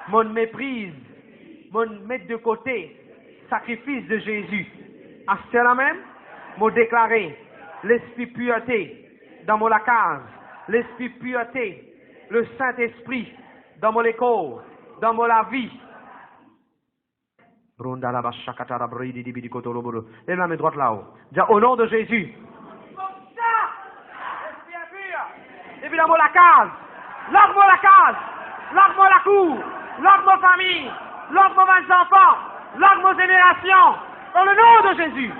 A: mon méprise, mon mettre de côté, sacrifice de Jésus. À cela même, mon déclarer l'esprit pureté dans mon case, l'esprit pureté, le Saint-Esprit dans mon école, dans mon la vie. Lève la main droite là-haut. Dis au nom de Jésus. Évidemment la case. Lave-moi la case. Lave-moi la cour. Lave-moi famille. Lave-moi mes enfants. Lave-moi génération. Dans le nom de Jésus.